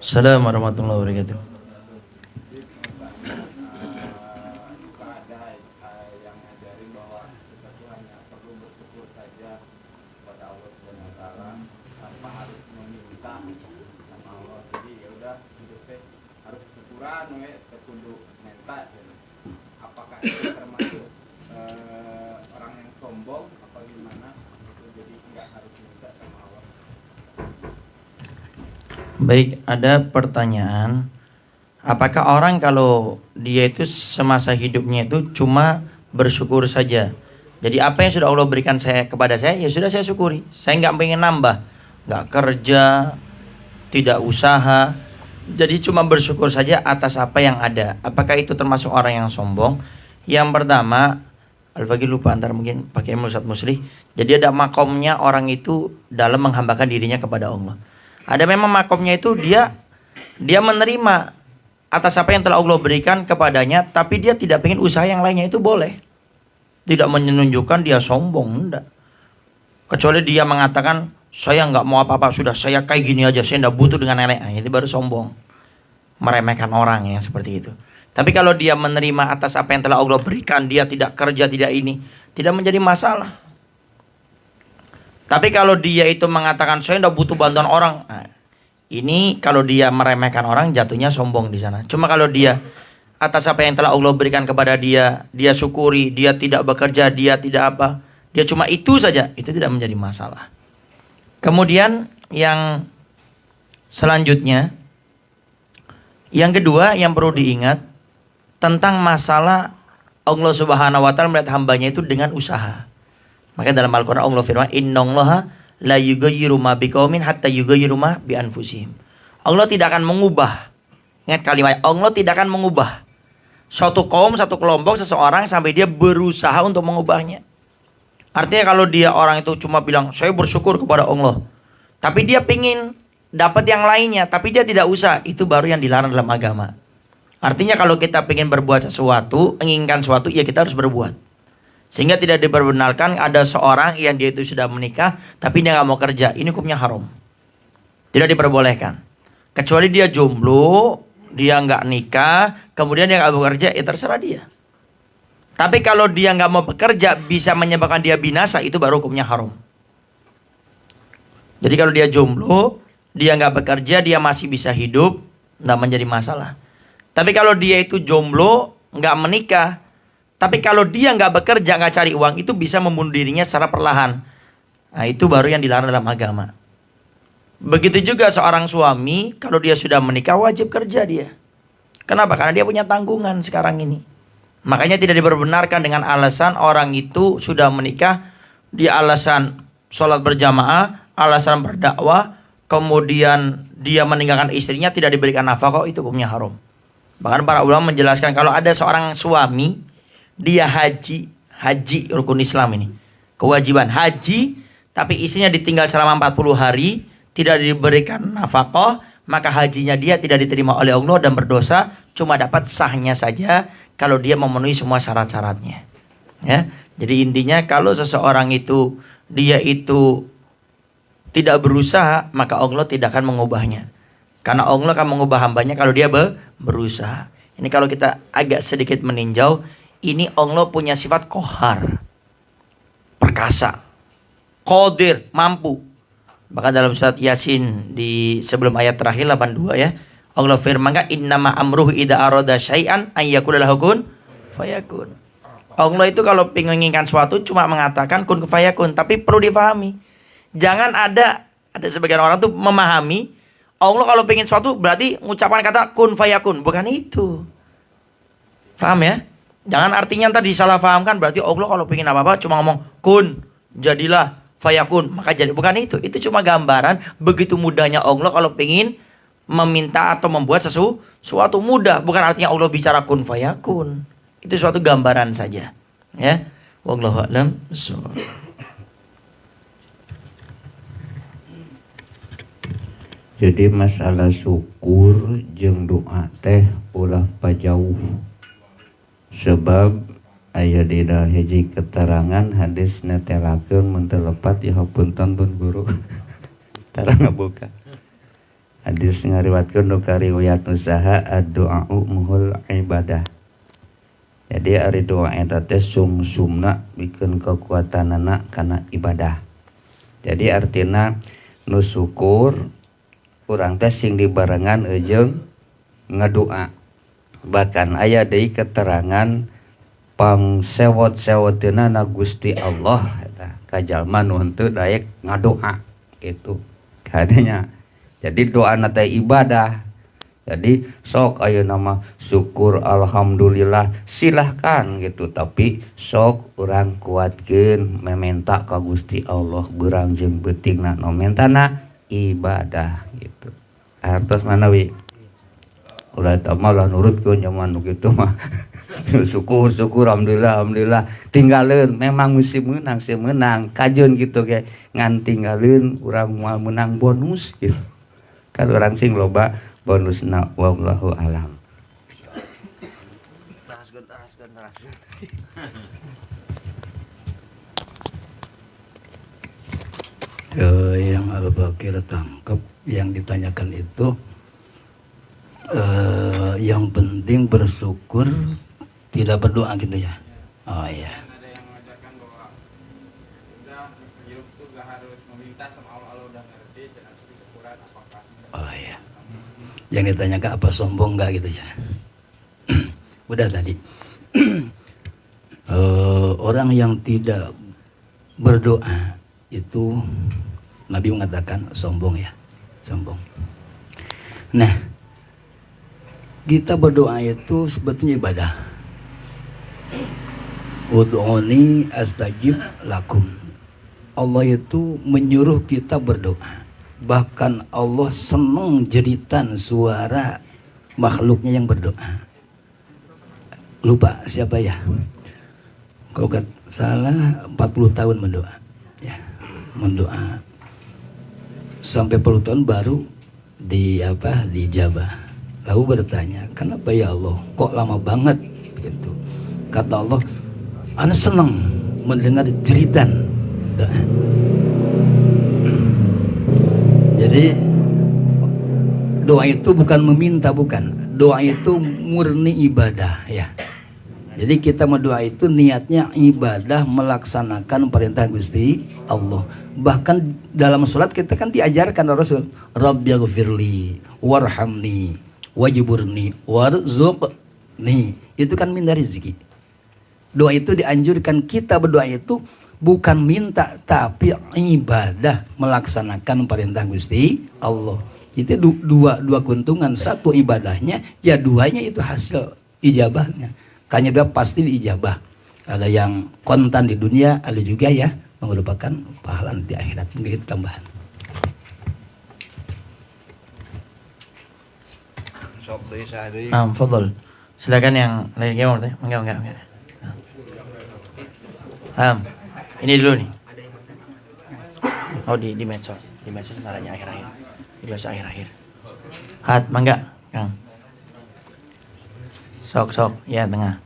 Assalamualaikum warahmatullahi wabarakatuh. Apakah itu termasuk orang yang sombong apa gimana? Jadi nggak harus minta sama Allah. Baik, ada pertanyaan. Apakah orang kalau dia itu semasa hidupnya itu cuma bersyukur saja? Jadi apa yang sudah Allah berikan kepada saya, ya sudah saya syukuri. Saya nggak pengen nambah, nggak kerja, tidak usaha. Jadi cuma bersyukur saja atas apa yang ada. Apakah itu termasuk orang yang sombong? Yang pertama, Al-Faqih lupa antara mungkin pakai Ustaz Muslih. Jadi ada makomnya orang itu dalam menghambakan dirinya kepada Allah. Ada memang makomnya itu dia menerima atas apa yang telah Allah berikan kepadanya, tapi dia tidak pengen usaha yang lainnya, itu boleh. Tidak menunjukkan dia sombong, enggak. Kecuali dia mengatakan, saya nggak mau apa-apa, sudah saya kayak gini aja, saya nggak butuh dengan nenek. Ini baru sombong, meremehkan orang yang seperti itu. Tapi kalau dia menerima atas apa yang telah Allah berikan, dia tidak kerja, tidak ini, tidak menjadi masalah. Tapi kalau dia itu mengatakan saya nggak butuh bantuan orang, nah, ini kalau dia meremehkan orang jatuhnya sombong di sana. Cuma kalau dia atas apa yang telah Allah berikan kepada dia, dia syukuri, dia tidak bekerja, dia tidak apa, dia cuma itu saja, itu tidak menjadi masalah. Kemudian yang selanjutnya, yang kedua yang perlu diingat tentang masalah Allah Subhanahu wa taala melihat hambanya itu dengan usaha. Makanya dalam Al-Qur'an Allah firman, "Innallaha la yughayyiru ma biqaumin hatta yughayyiru ma bi anfusihim." Allah tidak akan mengubah. Ingat kalimat, Allah tidak akan mengubah suatu kaum, satu kelompok, seseorang sampai dia berusaha untuk mengubahnya. Artinya kalau dia orang itu cuma bilang saya bersyukur kepada Allah, tapi dia pingin dapat yang lainnya, tapi dia tidak usah, itu baru yang dilarang dalam agama. Artinya kalau kita ingin berbuat sesuatu, menginginkan sesuatu, ya kita harus berbuat. Sehingga tidak diperbenarkan ada seorang yang dia itu sudah menikah, tapi dia nggak mau kerja, ini hukumnya haram. Tidak diperbolehkan. Kecuali dia jomblo, dia nggak nikah, kemudian dia nggak mau kerja, ya terserah dia. Tapi kalau dia nggak mau bekerja bisa menyebabkan dia binasa, itu baru hukumnya haram. Jadi kalau dia jomblo, dia nggak bekerja, dia masih bisa hidup, nggak menjadi masalah. Tapi kalau dia itu jomblo, nggak menikah, tapi kalau dia nggak bekerja, nggak cari uang, itu bisa membunuh dirinya secara perlahan. Nah itu baru yang dilarang dalam agama. Begitu juga seorang suami, kalau dia sudah menikah wajib kerja dia. Kenapa? Karena dia punya tanggungan sekarang ini. Makanya tidak diperbenarkan dengan alasan orang itu sudah menikah, dia alasan sholat berjamaah, alasan berdakwah, kemudian dia meninggalkan istrinya, tidak diberikan nafkah, itu hukumnya haram. Bahkan para ulama menjelaskan kalau ada seorang suami, dia haji rukun Islam ini, kewajiban haji, tapi istrinya ditinggal selama 40 hari, tidak diberikan nafkah, maka hajinya dia tidak diterima oleh Allah dan berdosa, cuma dapat sahnya saja kalau dia memenuhi semua syarat-syaratnya. Ya. Jadi intinya kalau seseorang itu dia itu tidak berusaha, maka Allah tidak akan mengubahnya. Karena Allah akan mengubah hambanya kalau dia berusaha. Ini kalau kita agak sedikit meninjau, ini Allah punya sifat qahar, perkasa, qadir, mampu. Bahkan dalam surat Yasin di sebelum ayat terakhir 82 ya, Allah firmankan innama amruhu idza arada syai'an ay yaqula lahu kun fayakun. Allah itu kalau menginginkan sesuatu cuma mengatakan kun fayakun, tapi perlu difahami. Jangan ada sebagian orang tuh memahami Allah kalau pengen sesuatu berarti mengucapkan kata kun fayakun, bukan itu. Paham ya? Jangan artinya tadi salah fahamkan berarti Allah kalau pengen apa-apa cuma ngomong kun, jadilah, fayakun, maka jadi. Bukan itu. Itu cuma gambaran begitu mudahnya Allah kalau pengen meminta atau membuat sesuatu mudah. Bukan artinya Allah bicara kun fayakun. Itu suatu gambaran saja. Ya. Wallahu a'lam bishawab. Jadi masalah syukur jeung doa teh ulah pajauh. Sebab aya dina hiji keterangan hadis netelakeun mun teu lepat ya hapunten pun guru. Tara ngabuka. Hadis ngariwatkeun nu kariwayat usaha ad-du'a'u muhul ibadah. Jadi ari doa eta teh sumsumna bikeun kekuatanana kana ibadah. Jadi artina nu syukur urang teh sing dibarengan jeung ngadoa. Bahkan aya deui keterangan pangsewot-sewoteuna na Gusti Allah eta ka jalma nu henteu daek ngadoa gitu. Kadenya. Jadi doa teh ibadah. Jadi sok ayeuna mah syukur alhamdulillah silahkan gitu, tapi sok urang kuatkeun mementa ka Gusti Allah beurang jeung beutingna nu mentana ibadah gitu. Hartos mana wi? Ulah tama lah nurutkeun nyaman kitu mah. Syukur alhamdulillah tinggaleun memang mesti menang sih menang kajeun gitu ge ngan tinggaleun urang moal menang bonus gitu. Kan urang sing loba bonusna wallahu alam. Yang Al-Baqir tangkap yang ditanyakan itu yang penting bersyukur, tidak berdoa gitu ya. Oh iya. Ada yang mengajarkan bahwa udah hidup itu gak harus meminta sama Allah udah ngerti dan harus bersyukuran apakah. Oh iya. Yang ditanyakan apa sombong nggak gitu ya. Udah tadi. Orang yang tidak berdoa itu Nabi mengatakan sombong ya, sombong. Nah, kita berdoa itu sebetulnya ibadah. Ud'uni astajib lakum. Allah itu menyuruh kita berdoa. Bahkan Allah senang jeritan suara makhluknya yang berdoa. Lupa siapa ya? Kalau gak salah 40 tahun mendoa. Ya, mendoa. Sampai 40 tahun baru dijabah. Lalu bertanya, kenapa ya Allah kok lama banget gitu. Kata Allah, ana senang mendengar jeritan doa. Jadi doa itu bukan meminta, bukan. Doa itu murni ibadah ya. Jadi kita berdoa itu niatnya ibadah melaksanakan perintah Gusti Allah. Bahkan dalam sholat kita kan diajarkan Rasul, Rabbighfirli warhamni wajiburni warzuqni. Itu kan minta rezeki. Doa itu dianjurkan, kita berdoa itu bukan minta tapi ibadah melaksanakan perintah Gusti Allah. Itu dua keuntungan, satu ibadahnya, ya duanya itu hasil ijabahnya. Kayaknya dia pasti diijabah. Ada yang kontan di dunia, ada juga ya merupakan pahala di akhirat. Mungkin itu tambahan. Fadhol. Silakan yang lain gimana? Enggak. Ini dulu nih. Oh di medsos. Di medsos naranya akhir-akhir. Di medsos akhir-akhir. Mangga, Kang. Sok, ya tengah.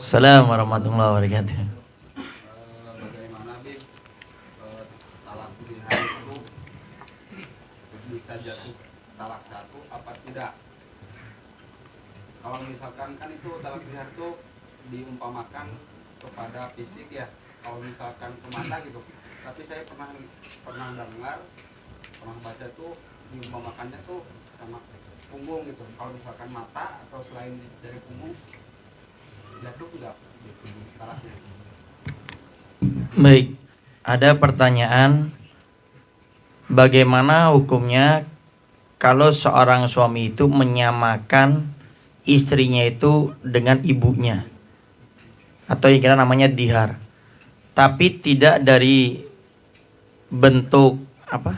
Assalamualaikum warahmatullahi wabarakatuh. Bagaimana Bib talak pilihan itu bisa jatuh talak satu apa tidak? Kalau misalkan kan itu talak pilihan itu diumpamakan kepada fisik ya. Kalau misalkan ke mata gitu. Tapi saya pernah dengar, pernah baca tuh diumpamakannya tuh sama punggung gitu. Kalau misalkan mata atau selain dari punggung jatuh enggak gitu talaknya. Baik, ada pertanyaan, bagaimana hukumnya kalau seorang suami itu menyamakan istrinya itu dengan ibunya, atau yang kita namanya dihar, tapi tidak dari bentuk apa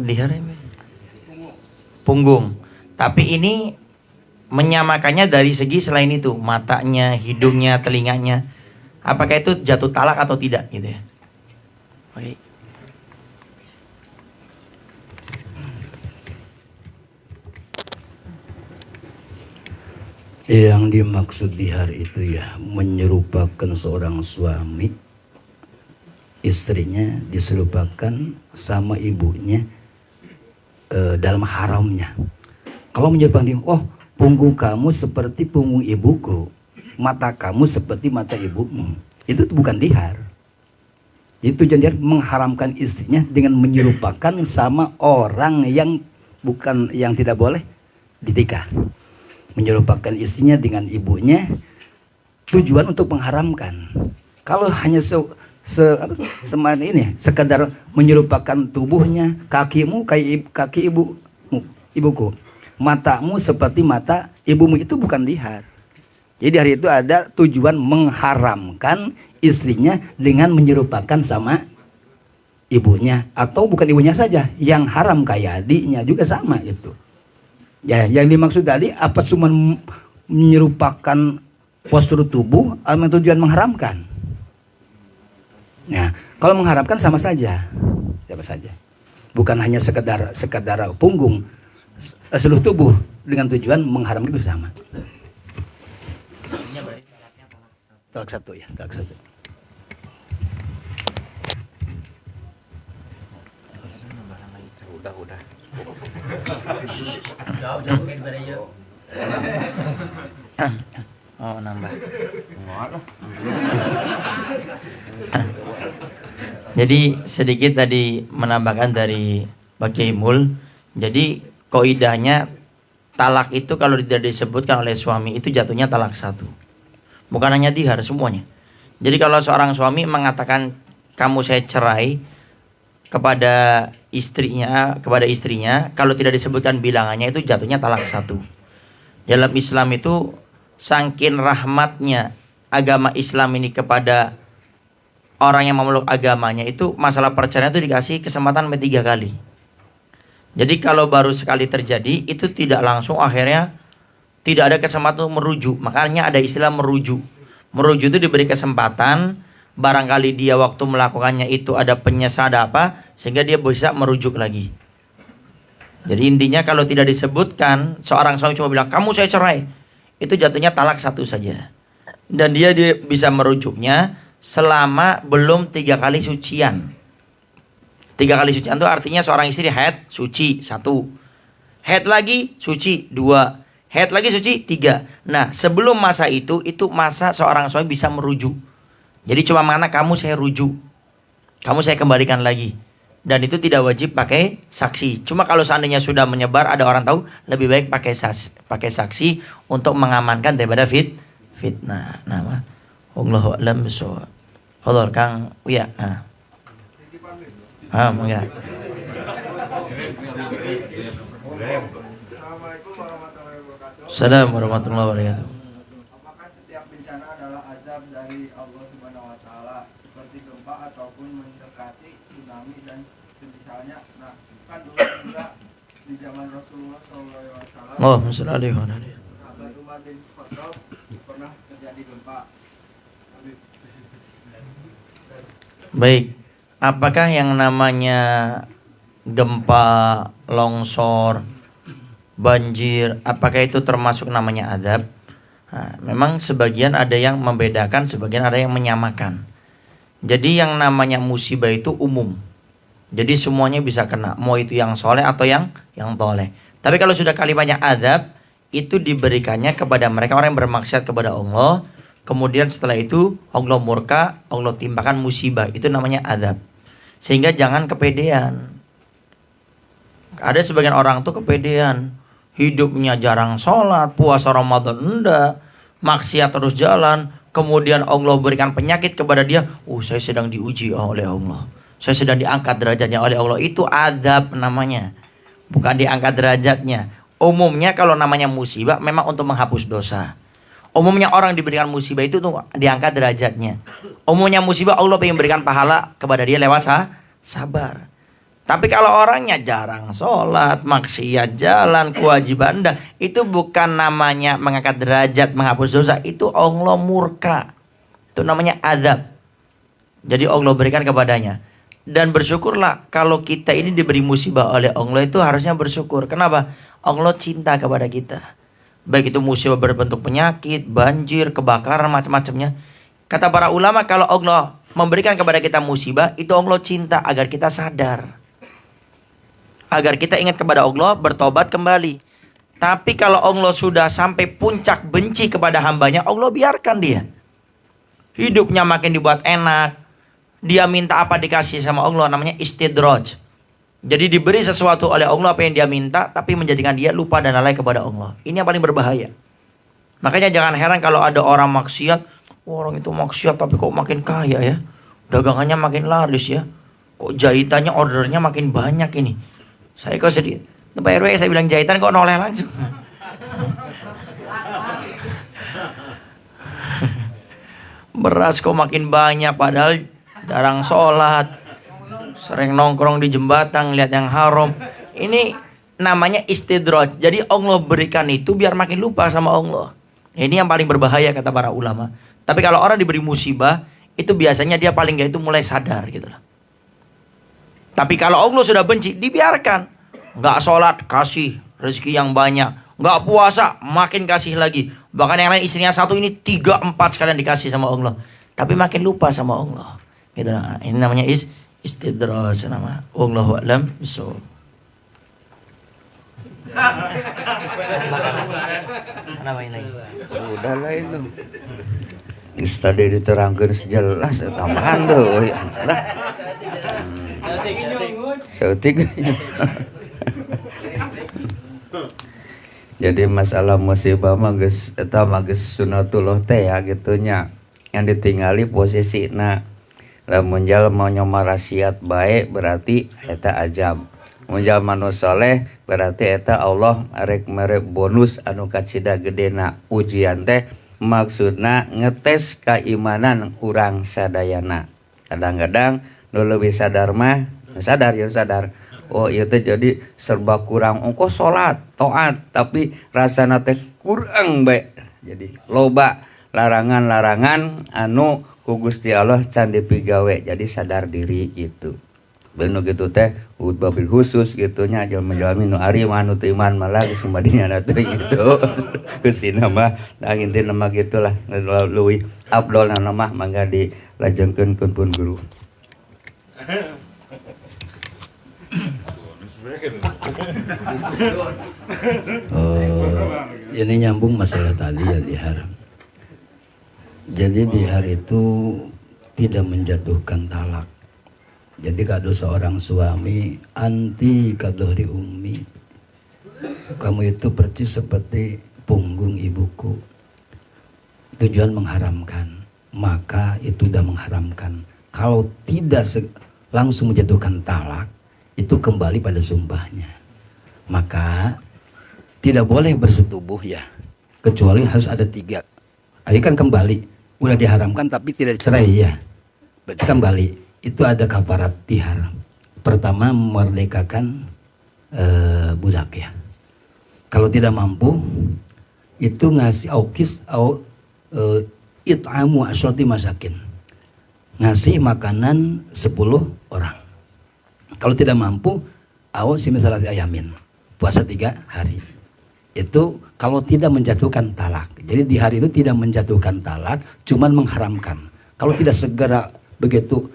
dihar ini? Punggung, tapi ini menyamakannya dari segi selain itu, matanya, hidungnya, telinganya. Apakah itu jatuh talak atau tidak gitu ya? Baik. Yang dimaksud dihar itu ya menyerupakan seorang suami, istrinya diserupakan sama ibunya dalam haramnya. Kalau menyerupakan dia, oh punggung kamu seperti punggung ibuku, mata kamu seperti mata ibumu, itu bukan dihar. Itu jadi mengharamkan istrinya dengan menyerupakan sama orang yang bukan, yang tidak boleh ditikah. Menyerupakan istrinya dengan ibunya, tujuan untuk mengharamkan. Kalau hanya sekadar menyerupakan tubuhnya, kakimu kayak kaki ibuku, matamu seperti mata ibumu, itu bukan dihar. Jadi hari itu ada tujuan mengharamkan istrinya dengan menyerupakan sama ibunya, atau bukan ibunya saja, yang haram kayak adiknya juga sama itu. Ya, yang dimaksud tadi apa cuma menyerupakan postur tubuh atau tujuan mengharamkan? Nah, kalau mengharamkan sama saja. Bukan hanya sekedar punggung, seluruh tubuh dengan tujuan mengharamkan itu sama. Talak satu ya, talak satu. Udah. Jauh kayak dari yuk. Oh, nambah. Jadi sedikit tadi menambahkan dari Pak Kiai Mul. Jadi kaidahnya talak itu kalau tidak disebutkan oleh suami itu jatuhnya talak satu. Bukan hanya dihar, semuanya. Jadi kalau seorang suami mengatakan kamu saya cerai kepada istrinya, kalau tidak disebutkan bilangannya itu jatuhnya talak satu. Dalam Islam itu saking rahmatnya agama Islam ini kepada orang yang memeluk agamanya, itu masalah perceraian itu dikasih kesempatan 3 kali. Jadi kalau baru sekali terjadi itu tidak langsung akhirnya tidak ada kesempatan untuk merujuk. Makanya ada istilah merujuk. Merujuk itu diberi kesempatan, barangkali dia waktu melakukannya itu ada penyesalan apa, sehingga dia bisa merujuk lagi. Jadi intinya kalau tidak disebutkan, seorang suami cuma bilang kamu saya cerai, itu jatuhnya talak satu saja. Dan dia bisa merujuknya selama belum 3 kali sucian. 3 kali sucian itu artinya seorang istri haid suci 1, haid lagi suci 2, haid lagi suci 3. Nah sebelum masa itu masa seorang suami bisa merujuk. Jadi cuma mana kamu saya rujuk, kamu saya kembalikan lagi. Dan itu tidak wajib pakai saksi. Cuma kalau seandainya sudah menyebar, ada orang tahu, lebih baik pakai saksi untuk mengamankan daripada fitnah. Nama Allahu a'lam bishawab. Hadar Kang Uya. Enggak. Assalamualaikum warahmatullahi wabarakatuh. Apakah setiap bencana adalah azab dari Allah Subhanahu wa taala seperti gempa ataupun mendekati tsunami dan semisalnya? Nah, kan dulu juga di zaman Rasulullah SAW, sahabat Umar bin Khattab pernah terjadi gempa. Baik, apakah yang namanya gempa, longsor, banjir, apakah itu termasuk namanya azab? Nah, memang sebagian ada yang membedakan, sebagian ada yang menyamakan. Jadi yang namanya musibah itu umum. Jadi semuanya bisa kena, mau itu yang soleh atau yang toleh. Tapi kalau sudah kalimatnya azab, itu diberikannya kepada mereka orang yang bermaksiat kepada Allah. Kemudian setelah itu Allah murka, Allah timpakan musibah, itu namanya azab. Sehingga jangan kepedean. Ada sebagian orang tuh kepedean, hidupnya jarang sholat, puasa Ramadan enggak, maksiat terus jalan, kemudian Allah berikan penyakit kepada dia. Saya sedang diuji oleh Allah, saya sedang diangkat derajatnya oleh Allah. Itu azab namanya, bukan diangkat derajatnya. Umumnya kalau namanya musibah memang untuk menghapus dosa. Umumnya orang diberikan musibah itu tuh diangkat derajatnya. Umumnya musibah Allah ingin berikan pahala kepada dia lewat sabar. Tapi kalau orangnya jarang sholat, maksiat jalan, kewajiban enggak, itu bukan namanya mengangkat derajat, menghapus dosa. Itu Allah murka. Itu namanya azab. Jadi Allah berikan kepadanya. Dan bersyukurlah kalau kita ini diberi musibah oleh Allah, itu harusnya bersyukur. Kenapa? Allah cinta kepada kita. Baik itu musibah berbentuk penyakit, banjir, kebakaran, macam-macamnya. Kata para ulama, kalau Allah memberikan kepada kita musibah, itu Allah cinta agar kita sadar, agar kita ingat kepada Allah, bertobat kembali. Tapi kalau Allah sudah sampai puncak benci kepada hambanya, Allah biarkan dia. Hidupnya makin dibuat enak. Dia minta apa dikasih sama Allah, namanya istidraj. Jadi diberi sesuatu oleh Allah apa yang dia minta, tapi menjadikan dia lupa dan lalai kepada Allah. Ini yang paling berbahaya. Makanya jangan heran kalau ada orang maksiat. Orang itu maksiat tapi kok makin kaya ya. Dagangannya makin laris ya. Kok jahitannya, ordernya makin banyak ini. Saya kok sedih. Pak RW saya bilang jahitan kok noleh langsung. Beras kok makin banyak padahal jarang sholat. Sering nongkrong di jembatan lihat yang haram. Ini namanya istidraj. Jadi Allah berikan itu biar makin lupa sama Allah. Ini yang paling berbahaya kata para ulama. Tapi kalau orang diberi musibah, itu biasanya dia paling gak itu mulai sadar gitu lah. Tapi kalau Allah sudah benci, dibiarkan. Nggak sholat, kasih rezeki yang banyak. Nggak puasa, makin kasih lagi. Bahkan yang lain istrinya satu, ini 3, 4 sekalian dikasih sama Allah. Tapi makin lupa sama Allah. Gitu lah. Ini namanya istidraj nama. Wallahu a'lam bishawab. Namanya lagi. Udah lah itu. Tadi diterangkan sejelas tambahan tuh. Lah. Sautik. Jadi masalah musibah mah geus eta mah geus sunatullah teh ya gitunya. Yang ditinggali posisina. Lamun jalma nyomarasiat bae berarti eta ajab. Mun jalma nu saleh berarti eta Allah arek mere bonus anu kacida gedena. Ujian teh maksudna ngetes keimanan urang sadayana. Kadang-kadang nu leuwih sadar mah sadar. Oh iya teh jadi serba kurang engko salat taat tapi rasana teh kurang bae. Jadi loba larangan-larangan anu ku Gusti Allah can dipigawe. Jadi sadar diri gitu. Bener gitu teh babil khusus gitunya jalma-jalmi nu ari anu teu iman malah geus madinya teh gitu. Kusina mah da intina mah gitulah leuwih afdolna mah mangga dilajengkeun pun guru. Ini nyambung masalah tadi ya Dihar. Jadi Dihar itu tidak menjatuhkan talak. Jadi kalau seorang suami anti kadohri ummi, kamu itu persis seperti punggung ibuku. Tujuan mengharamkan, maka itu sudah mengharamkan. Kalau tidak langsung menjatuhkan talak, itu kembali pada sumpahnya. Maka tidak boleh bersetubuh ya, kecuali harus ada 3. Ini kan kembali, udah diharamkan tapi tidak cerai ya, berarti kembali. Itu ada kafarat Dihar. Pertama memerdekakan budak ya. Kalau tidak mampu, itu ngasih aukis au it'amu asyrati masakin, ngasih makanan 10 orang. Kalau tidak mampu, au simithalati ayamin. Puasa 3 hari. Itu kalau tidak menjatuhkan talak. Jadi di hari itu tidak menjatuhkan talak, cuman mengharamkan. Kalau tidak segera begitu,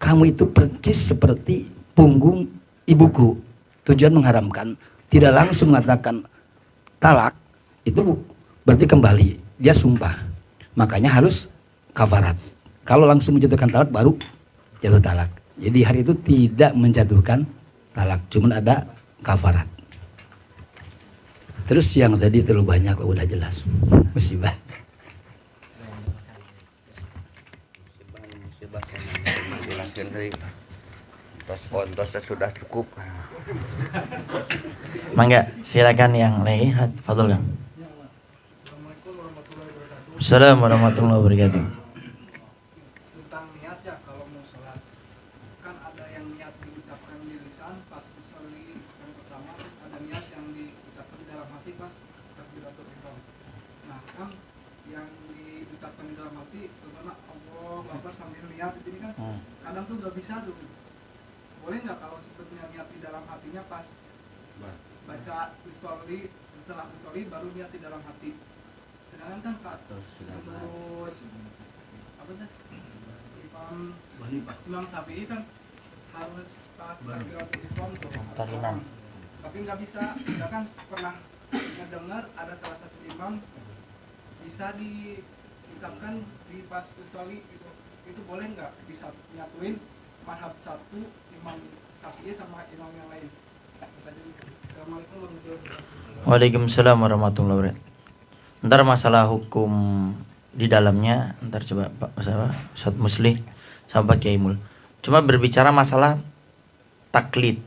kamu itu percis seperti punggung ibuku. Tujuan mengharamkan, tidak langsung mengatakan talak, itu berarti kembali. Dia sumpah. Makanya harus kafarat. Kalau langsung menjatuhkan talak baru jatuh talak. Jadi hari itu tidak menjatuhkan talak, cuman ada kafarat. Terus yang tadi terlalu banyak, udah jelas. Musibah. Musibah saya jelaskan tadi. Tos sudah cukup. Mangga, silakan yang lain. Fadhol Kang. Assalamualaikum warahmatullahi wabarakatuh. Tentang niat ya, kalau mau sholat kan ada yang niat diucapkan di lisan pas usolli yang pertama, terus ada niat yang diucapkan di dalam hati pas takbiratul ihram. Nah kan yang diucapkan di dalam hati terutama Allah Akbar sambil niat di sini kan kadang tuh nggak bisa tuh. Boleh nggak kalau sebetulnya niat di dalam hatinya pas baca usolli, setelah usolli baru niat di dalam hati. Sedangkan kan Kak, terus apa tuh? Imam Syafi'i kan harus pas takbiratul ihram tuh. Tapi nggak bisa, kita kan pernah mendengar ada salah satu imam bisa diucapkan di pas usolli gitu. Itu boleh nggak bisa nyatuin mazhab satu Imam Syafi'i sama imam yang lain? Assalamualaikum warahmatullahi wabarakatuh. Waalaikumsalam warahmatullahi wabarakatuh. Ntar masalah hukum di dalamnya, ntar coba Pak Ustadz Musli sama Pak Kiai Mul. Cuma berbicara masalah taklid.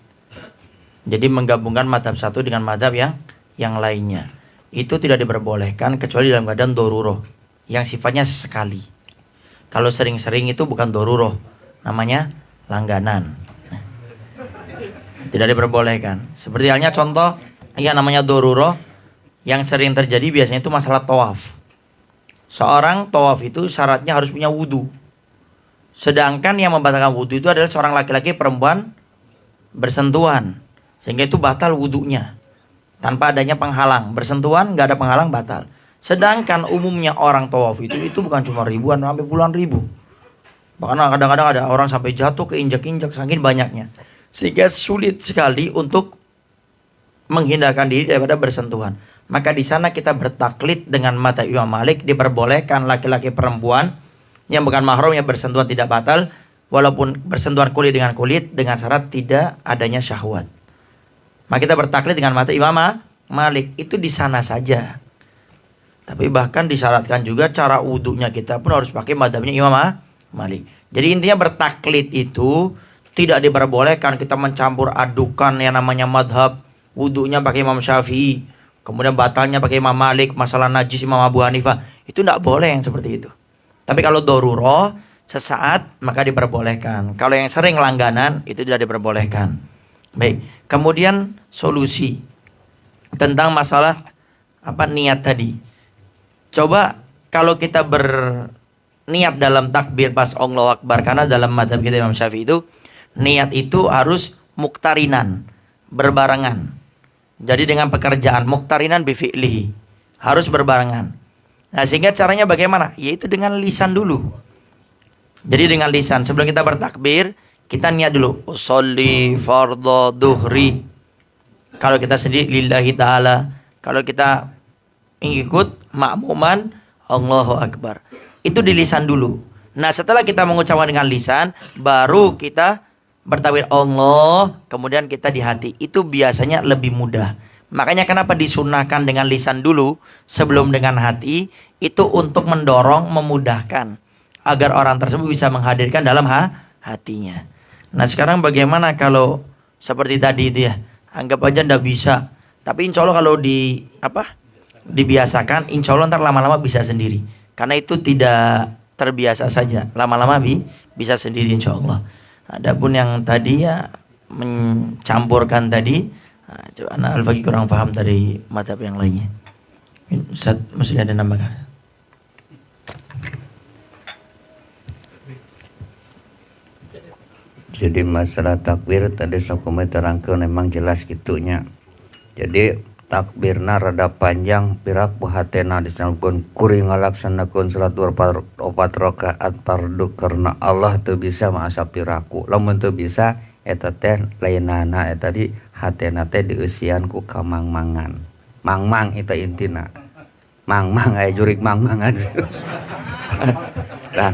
Jadi menggabungkan madhab satu dengan madhab yang lainnya. Itu tidak diperbolehkan kecuali dalam keadaan doruroh, yang sifatnya sesekali. Kalau sering-sering itu bukan doruroh, namanya langganan. Tidak diperbolehkan. Seperti halnya contoh yang namanya doruroh, yang sering terjadi biasanya itu masalah tawaf. Seorang tawaf itu syaratnya harus punya wudu. Sedangkan yang membatalkan wudu itu adalah seorang laki-laki perempuan bersentuhan, sehingga itu batal wudunya tanpa adanya penghalang. Bersentuhan nggak ada penghalang, batal. Sedangkan umumnya orang tawaf itu bukan cuma ribuan, sampai puluhan ribu. Bahkan kadang-kadang ada orang sampai jatuh keinjak-injak saking banyaknya, sehingga sulit sekali untuk menghindarkan diri daripada bersentuhan. Maka di sana kita bertaklid dengan mata Imam Malik, diperbolehkan laki-laki perempuan yang bukan mahram yang bersentuhan tidak batal, walaupun bersentuhan kulit dengan kulit dengan syarat tidak adanya syahwat. Maka kita bertaklid dengan mata Imam Malik, itu di sana saja. Tapi bahkan disyaratkan juga cara wudhunya kita pun harus pakai madhabnya Imam Malik. Jadi intinya bertaklid itu tidak diperbolehkan kita mencampur adukan yang namanya madhab. Wudhunya pakai Imam Syafi'i, kemudian batalnya pakai Imam Malik, masalah najis Imam Abu Hanifah. Itu tidak boleh yang seperti itu. Tapi kalau doruroh sesaat maka diperbolehkan. Kalau yang sering langganan itu tidak diperbolehkan. Baik. Kemudian solusi tentang masalah niat tadi. Coba kalau kita berniat dalam takbir pas Allahu Akbar, karena dalam mazhab kita Imam Syafi'i itu niat itu harus muktarinan, berbarengan. Jadi dengan pekerjaan, muktarinan bifi'lihi, harus berbarengan. Nah, sehingga caranya bagaimana? Yaitu dengan lisan dulu. Jadi dengan lisan, sebelum kita bertakbir, kita niat dulu, usolli fardhu duhri. Kalau kita sendiri lillahi ta'ala, kalau kita ikut makmuman Allahu Akbar. Itu di lisan dulu. Nah, setelah kita mengucapkan dengan lisan, baru kita bertawil Allah, kemudian kita di hati. Itu biasanya lebih mudah. Makanya kenapa disunahkan dengan lisan dulu sebelum dengan hati, itu untuk mendorong, memudahkan agar orang tersebut bisa menghadirkan dalam hatinya. Nah, sekarang bagaimana kalau seperti tadi itu ya, anggap aja ndak bisa, tapi insya Allah kalau dibiasakan, insya Allah ntar lama-lama bisa sendiri. Karena itu tidak terbiasa saja, lama-lama bisa sendiri insya Allah. Adapun yang tadi ya mencampurkan tadi, coba anak Al-Faqih kurang paham dari madhab yang lainnya. Ustaz, mesti ada nambahkan? Jadi masalah takbir tadi sakumai terangkan memang jelas gitunya. Jadi takbirna rada panjang pirak buhatena disanapun kuring ngalaksanakeun salat opat rakaat fardu karena Allah teu bisa maasa piraku. Lamun teu bisa eta teh lainana eta tadi hatena teh dieusian ku kamangmangan. Mangmang eta intina. Mangmang aya jurig mangmangan. Nah,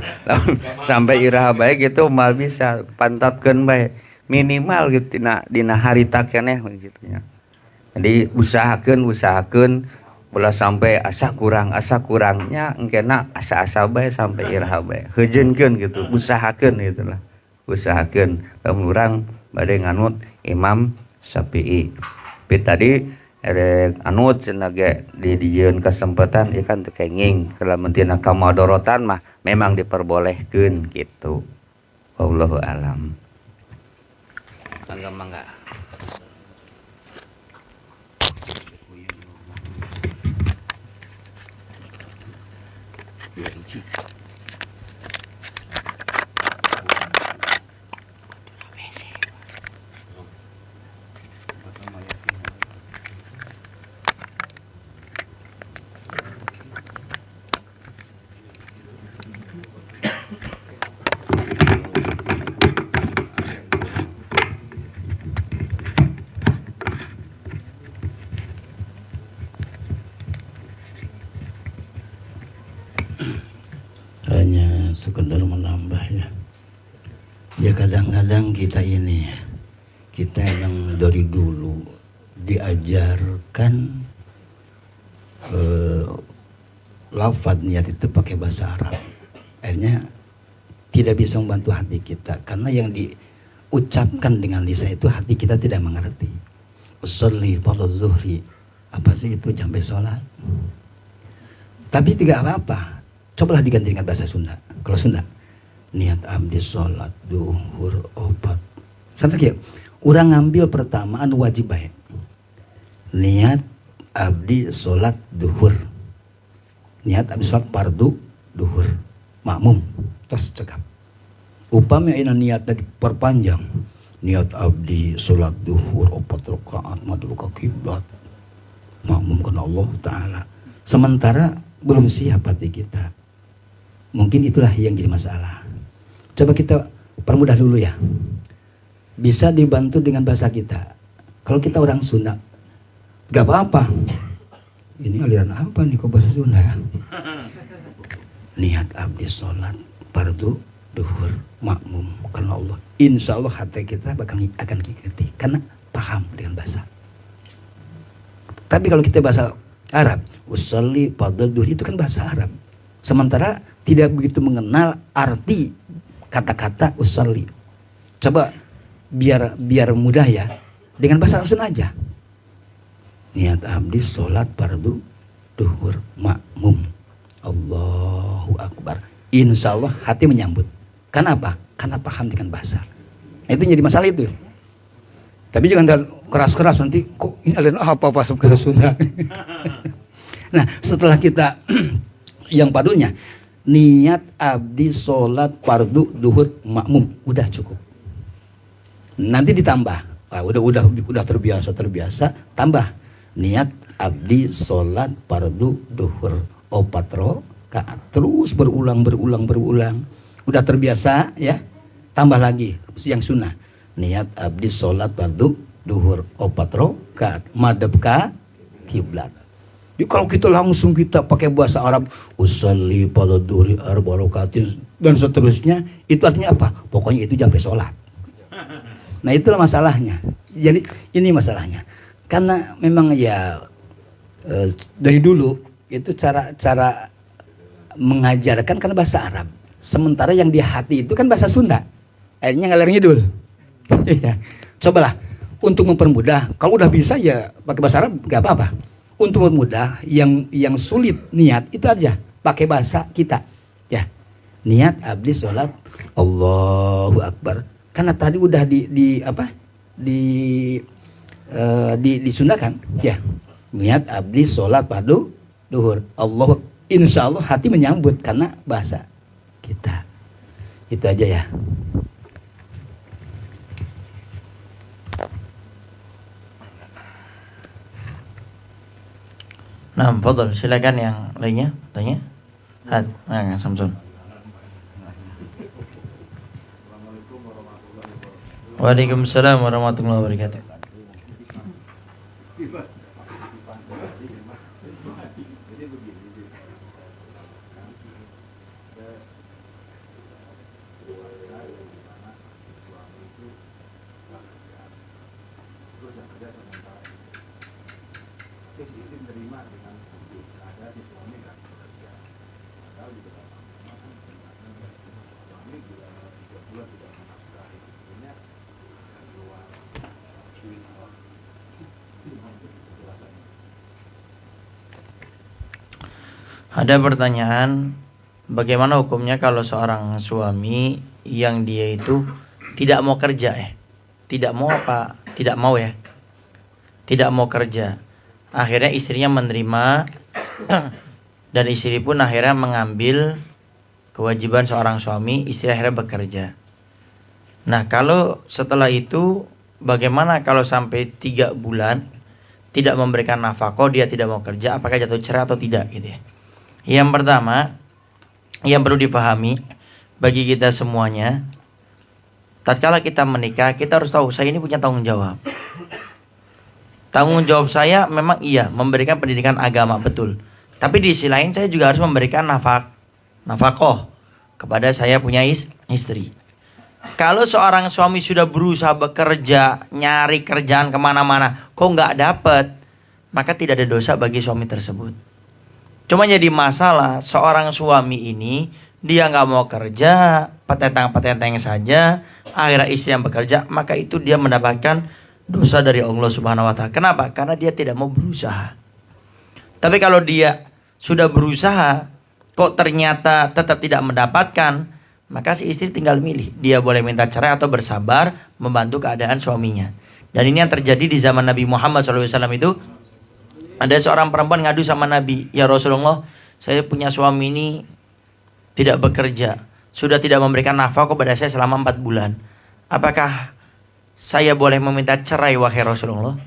sampai iraha bae gitu mal bisa pantatkeun bae minimal gitu dina harita keneh gitu nya. Jadi usahakeun ulah sampai asa kurangnya engkena asa-asa bae sampai iraha bae. Heujeunkeun gitu, usahakeun gitu lah. Usahakeun lamun urang bade nganut Imam Syafi'i. Tapi tadi anut cenah ge di dijieun kesempatan ieu kan teu kenging lamun tina kamadorotan mah memang diperbolehkeun gitu. Wallahu alam. Mangga. Hanya sekedar menambah ya. Ya kadang-kadang kita ini ya, kita yang dari dulu diajarkan lafaz niat itu pakai bahasa Arab. Akhirnya tidak bisa membantu hati kita karena yang diucapkan dengan lisan itu hati kita tidak mengerti. Usolli fardhu zuhri, apa sih itu sampai sholat? Tapi tidak apa-apa. Cobalah diganti dengan bahasa Sunda. Kalau Sunda, niat abdi sholat duhur opat. Sampai orang ngambil pertamaan wajib baik. Niat abdi sholat duhur. Niat abdi sholat fardu duhur. Makmum. Terus cekap. Upama ina niatnya diperpanjang. Niat abdi sholat duhur opat rakaat madlu ka kiblat. Makmum kana Allah Ta'ala. Sementara belum siap hati kita. Mungkin itulah yang jadi masalah. Coba kita permudah dulu ya. Bisa dibantu dengan bahasa kita. Kalau kita orang Sunda, gak apa-apa. Ini aliran apa nih kok bahasa Sunda? Niat abdi sholat fardu duhur makmum karena Allah. Insya Allah hati kita akan ikuti karena paham dengan bahasa. Tapi kalau kita bahasa Arab, usolli fardhu duhur itu kan bahasa Arab. Sementara tidak begitu mengenal arti kata-kata usolli. Coba biar mudah ya, dengan bahasa Sunda aja. Niat abdi sholat fardu duhur makmum. Allahu Akbar. Insya Allah hati menyambut. Kenapa? Karena paham dengan bahasa. Nah, itu jadi masalah itu. Tapi jangan keras-keras nanti kok ini ada apa masuk ke Sunda. Nah setelah kita yang padunya niat abdi sholat fardu duhur makmum udah cukup. Nanti ditambah, udah terbiasa tambah niat abdi sholat fardu duhur opat rakaat terus berulang. Udah terbiasa ya, tambah lagi yang sunnah niat abdi sholat fardu duhur opat rakaat madhab ka kiblat. Jadi kalau kita langsung kita pakai bahasa Arab usolli fardhu dhuhri arba rakaatin dan seterusnya, itu artinya apa? Pokoknya itu sampai sholat. Nah itulah masalahnya. Jadi ini masalahnya. Karena memang ya dari dulu itu cara mengajarkan karena bahasa Arab. Sementara yang di hati itu kan bahasa Sunda. Akhirnya ngalir ngidul. Ya. Cobalah untuk mempermudah. Kalau udah bisa ya pakai bahasa Arab nggak apa-apa. Untuk mempermudah yang sulit niat itu aja pakai bahasa kita. Ya. Niat abdi sholat Allahu Akbar. Karena tadi udah disundakan ya. Niat abdi sholat fardu duhur Allah, insya Allah hati menyambut karena bahasa kita. Itu aja ya. Nah, fadhal, silakan yang lainnya tanya. Kang Samsun. Waalaikumsalam warahmatullahi wabarakatuh. Ada pertanyaan, bagaimana hukumnya kalau seorang suami yang dia itu tidak mau kerja tidak mau apa? Tidak mau ya, tidak mau kerja. Akhirnya istrinya menerima dan istri pun akhirnya mengambil kewajiban seorang suami, istri akhirnya bekerja. Nah, kalau setelah itu bagaimana kalau sampai 3 bulan tidak memberikan nafkah, dia tidak mau kerja, apakah jatuh cerai atau tidak gitu ya? Yang pertama, yang perlu dipahami bagi kita semuanya, tatkala kita menikah, kita harus tahu saya ini punya tanggung jawab. Tanggung jawab saya memang iya memberikan pendidikan agama, betul. Tapi di sisi lain saya juga harus memberikan nafkah kepada saya punya istri. Kalau seorang suami sudah berusaha bekerja, nyari kerjaan kemana-mana, kok nggak dapat, maka tidak ada dosa bagi suami tersebut. Cuma jadi masalah seorang suami ini dia nggak mau kerja, petentang-petenteng saja, akhirnya istri yang bekerja, maka itu dia mendapatkan dosa dari Allah Subhanahu wa taala. Kenapa? Karena dia tidak mau berusaha. Tapi kalau dia sudah berusaha kok ternyata tetap tidak mendapatkan, maka si istri tinggal milih, dia boleh minta cerai atau bersabar membantu keadaan suaminya. Dan ini yang terjadi di zaman Nabi Muhammad SAW itu. Ada seorang perempuan ngadu sama Nabi, ya Rasulullah, saya punya suami ini tidak bekerja, sudah tidak memberikan nafkah kepada saya selama 4 bulan. Apakah saya boleh meminta cerai wahai Rasulullah?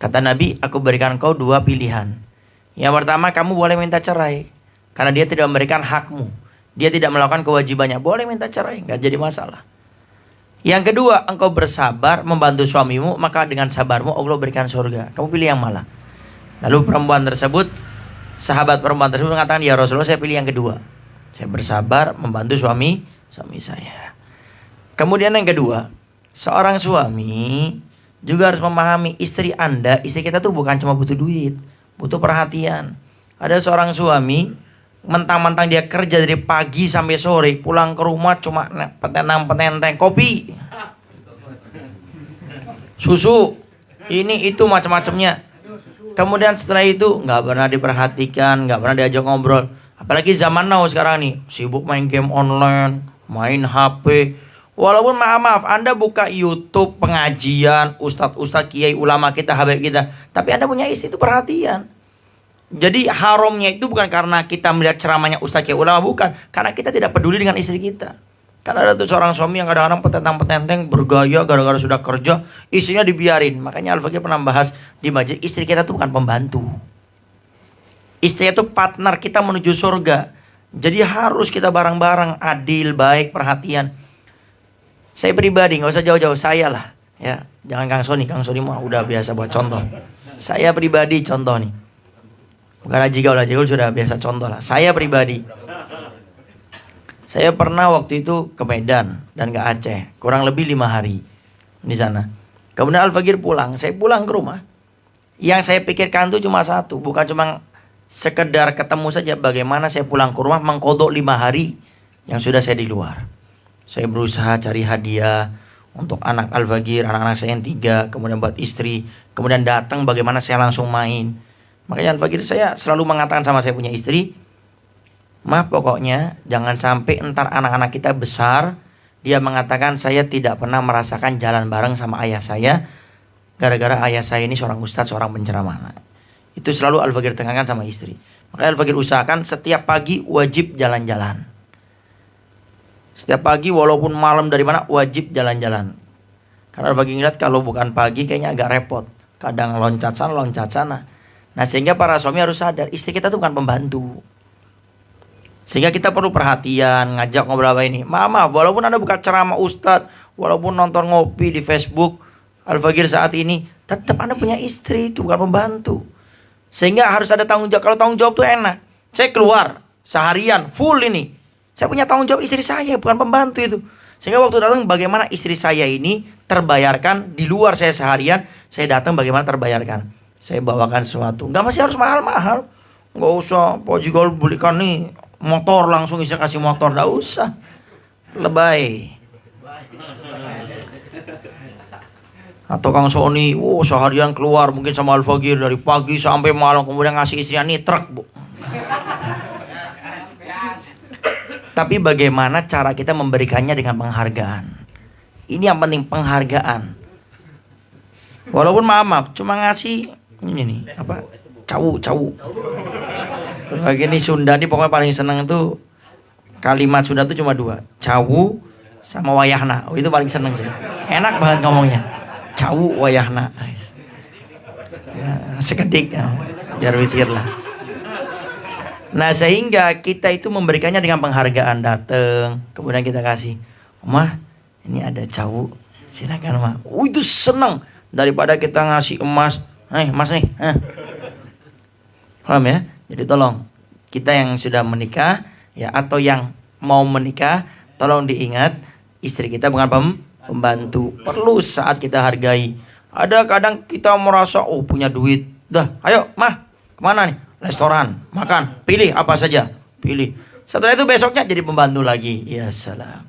Kata Nabi, aku berikan kau 2 pilihan. Yang pertama, kamu boleh minta cerai karena dia tidak memberikan hakmu, dia tidak melakukan kewajibannya, boleh minta cerai, nggak jadi masalah. Yang kedua, engkau bersabar membantu suamimu, maka dengan sabarmu Allah berikan surga. Kamu pilih yang mana? Lalu sahabat perempuan tersebut mengatakan, ya Rasulullah, saya pilih yang kedua. Saya bersabar membantu suami saya. Kemudian yang kedua, seorang suami juga harus memahami istri kita tuh bukan cuma butuh duit, butuh perhatian. Ada seorang suami, mentang-mentang dia kerja dari pagi sampai sore, pulang ke rumah cuma petentang kopi, susu, ini itu macam-macamnya. Kemudian setelah itu nggak pernah diperhatikan, nggak pernah diajak ngobrol. Apalagi zaman now sekarang nih, sibuk main game online, main HP. Walaupun maaf, Anda buka YouTube pengajian, ustadz kiai ulama kita, habib kita, tapi Anda punya istri itu perhatian. Jadi haramnya itu bukan karena kita melihat ceramahnya ustadz kiai ulama, bukan, karena kita tidak peduli dengan istri kita. Karena ada tuh seorang suami yang kadang-kadang petentang-petenteng bergaya gara-gara sudah kerja, istrinya dibiarin. Makanya Al-Fakir pernah bahas di majlis, istri kita tuh bukan pembantu. Istri itu partner kita menuju surga. Jadi harus kita bareng-bareng, adil, baik, perhatian. Saya pribadi, nggak usah jauh-jauh, saya lah. Ya, jangan Kang Sony mah udah biasa buat contoh. Saya pribadi contoh nih. Bukan Haji Gaul sudah biasa contoh lah. Saya pribadi. Saya pernah waktu itu ke Medan dan ke Aceh, kurang lebih 5 hari di sana. Kemudian Al-Fakir pulang, saya pulang ke rumah. Yang saya pikirkan itu cuma satu, bukan cuma sekedar ketemu saja, bagaimana saya pulang ke rumah mengkodok 5 hari yang sudah saya di luar. Saya berusaha cari hadiah untuk anak Al-Fakir, anak-anak saya yang 3, kemudian buat istri, kemudian datang bagaimana saya langsung main. Makanya Al-Fakir saya selalu mengatakan sama saya punya istri, maaf pokoknya jangan sampai entar anak-anak kita besar, dia mengatakan saya tidak pernah merasakan jalan bareng sama ayah saya, gara-gara ayah saya ini seorang ustadz, seorang penceramah. Itu selalu Al-Fakir tekankan sama istri. Makanya Al-Fakir usahakan setiap pagi wajib jalan-jalan. Setiap pagi walaupun malam dari mana wajib jalan-jalan. Karena Al-Fakir ngeliat kalau bukan pagi kayaknya agak repot. Kadang loncat sana, loncat sana. Nah sehingga para suami harus sadar istri kita itu bukan pembantu. Sehingga kita perlu perhatian, ngajak ngobrol apa ini. Mama, walaupun Anda buka ceramah Ustadz, walaupun nonton ngopi di Facebook Al-Fagir saat ini, tetap Anda punya istri, itu bukan pembantu. Sehingga harus ada tanggung jawab. Kalau tanggung jawab itu enak. Saya keluar seharian full ini. Saya punya tanggung jawab istri saya, bukan pembantu itu. Sehingga waktu datang bagaimana istri saya ini terbayarkan di luar saya seharian, saya datang bagaimana terbayarkan. Saya bawakan sesuatu. Nggak masih harus mahal-mahal. Nggak usah, Pak Jigol belikan nih motor langsung istri kasih motor. Nggak usah. Lebay. Atau Kang Sony, seharian keluar mungkin sama Al-Fagir dari pagi sampai malam, kemudian ngasih istrinya nih truk, Bu. Tapi bagaimana cara kita memberikannya dengan penghargaan. Ini yang penting, penghargaan. Walaupun maaf, cuma ngasih ini nih, apa? Cawu. Bagi ini Sunda nih pokoknya paling seneng itu kalimat Sunda tuh cuma 2. Cawu sama wayahna. Oh, itu paling seneng sih. Enak banget ngomongnya. Cawu wayahna. Ya, sekedik ya, biar witir lah. Nah sehingga kita itu memberikannya dengan penghargaan, datang kemudian kita kasih, Mah ini ada cawu, silakan Mah. Itu seneng daripada kita ngasih emas, Mas nih. Paham ya? Jadi tolong kita yang sudah menikah ya atau yang mau menikah, tolong diingat istri kita bukan pembantu. Perlu saat kita hargai. Ada kadang kita merasa punya duit, dah ayo Mah kemana nih? Restoran, makan, pilih apa saja, pilih. Setelah itu besoknya jadi pembantu lagi. Ya salam.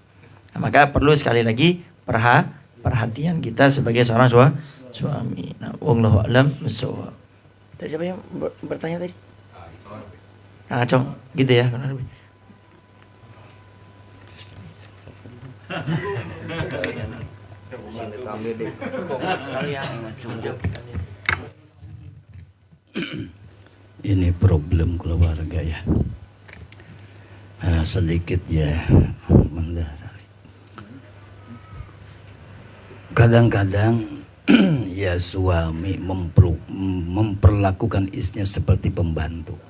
Nah, maka perlu sekali lagi perhatian kita sebagai seorang suami. Nah, wallahu a'lam bishawab. Tadi siapa yang bertanya tadi? Kang Acong, gitu ya. Ini problem keluarga ya. Sedikit ya mendasari. Kadang-kadang ya suami memperlakukan istrinya seperti pembantu.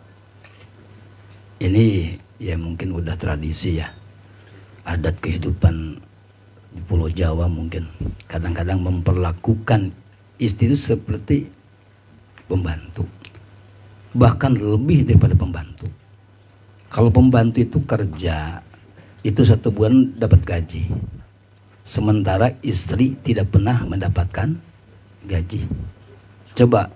Ini ya mungkin udah tradisi ya. Adat kehidupan di Pulau Jawa mungkin. Kadang-kadang memperlakukan istri itu seperti pembantu. Bahkan lebih daripada pembantu. Kalau pembantu itu kerja, itu 1 bulan dapat gaji. Sementara istri tidak pernah mendapatkan gaji. Coba,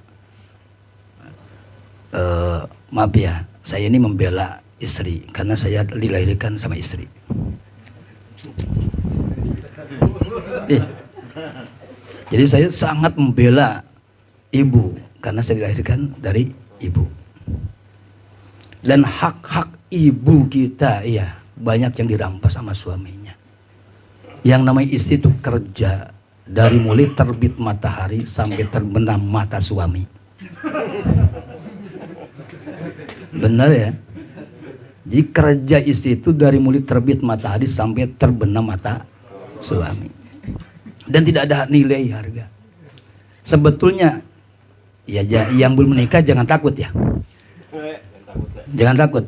maaf ya, saya ini membela istri karena saya dilahirkan sama istri. Jadi saya sangat membela ibu karena saya dilahirkan dari ibu. Dan hak-hak ibu kita ya banyak yang dirampas sama suaminya. Yang namanya istri itu kerja dari mulai terbit matahari sampai terbenam mata suami. Benar ya? Jadi kerja istri itu dari mulai terbit matahari sampai terbenam mata suami. Dan tidak ada nilai harga. Sebetulnya ya yang belum menikah jangan takut ya. Jangan takut.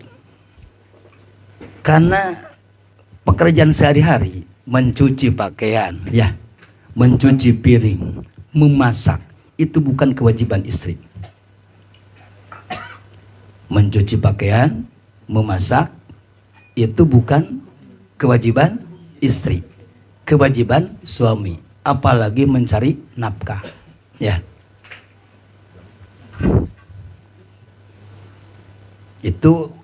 Karena pekerjaan sehari-hari, mencuci pakaian, ya, mencuci piring, memasak, itu bukan kewajiban istri. Mencuci pakaian, memasak, itu bukan kewajiban istri. Kewajiban suami, apalagi mencari nafkah, ya. Itu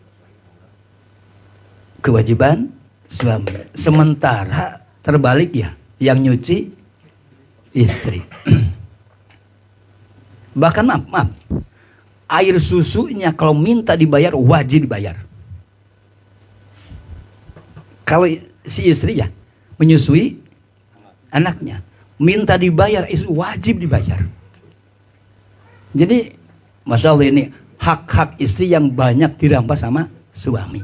kewajiban suami. Sementara terbalik ya, yang nyuci istri. Bahkan maaf, air susunya kalau minta dibayar wajib dibayar. Kalau si istri ya menyusui anaknya, minta dibayar itu wajib dibayar. Jadi masya Allah ini hak-hak istri yang banyak dirampas sama suami.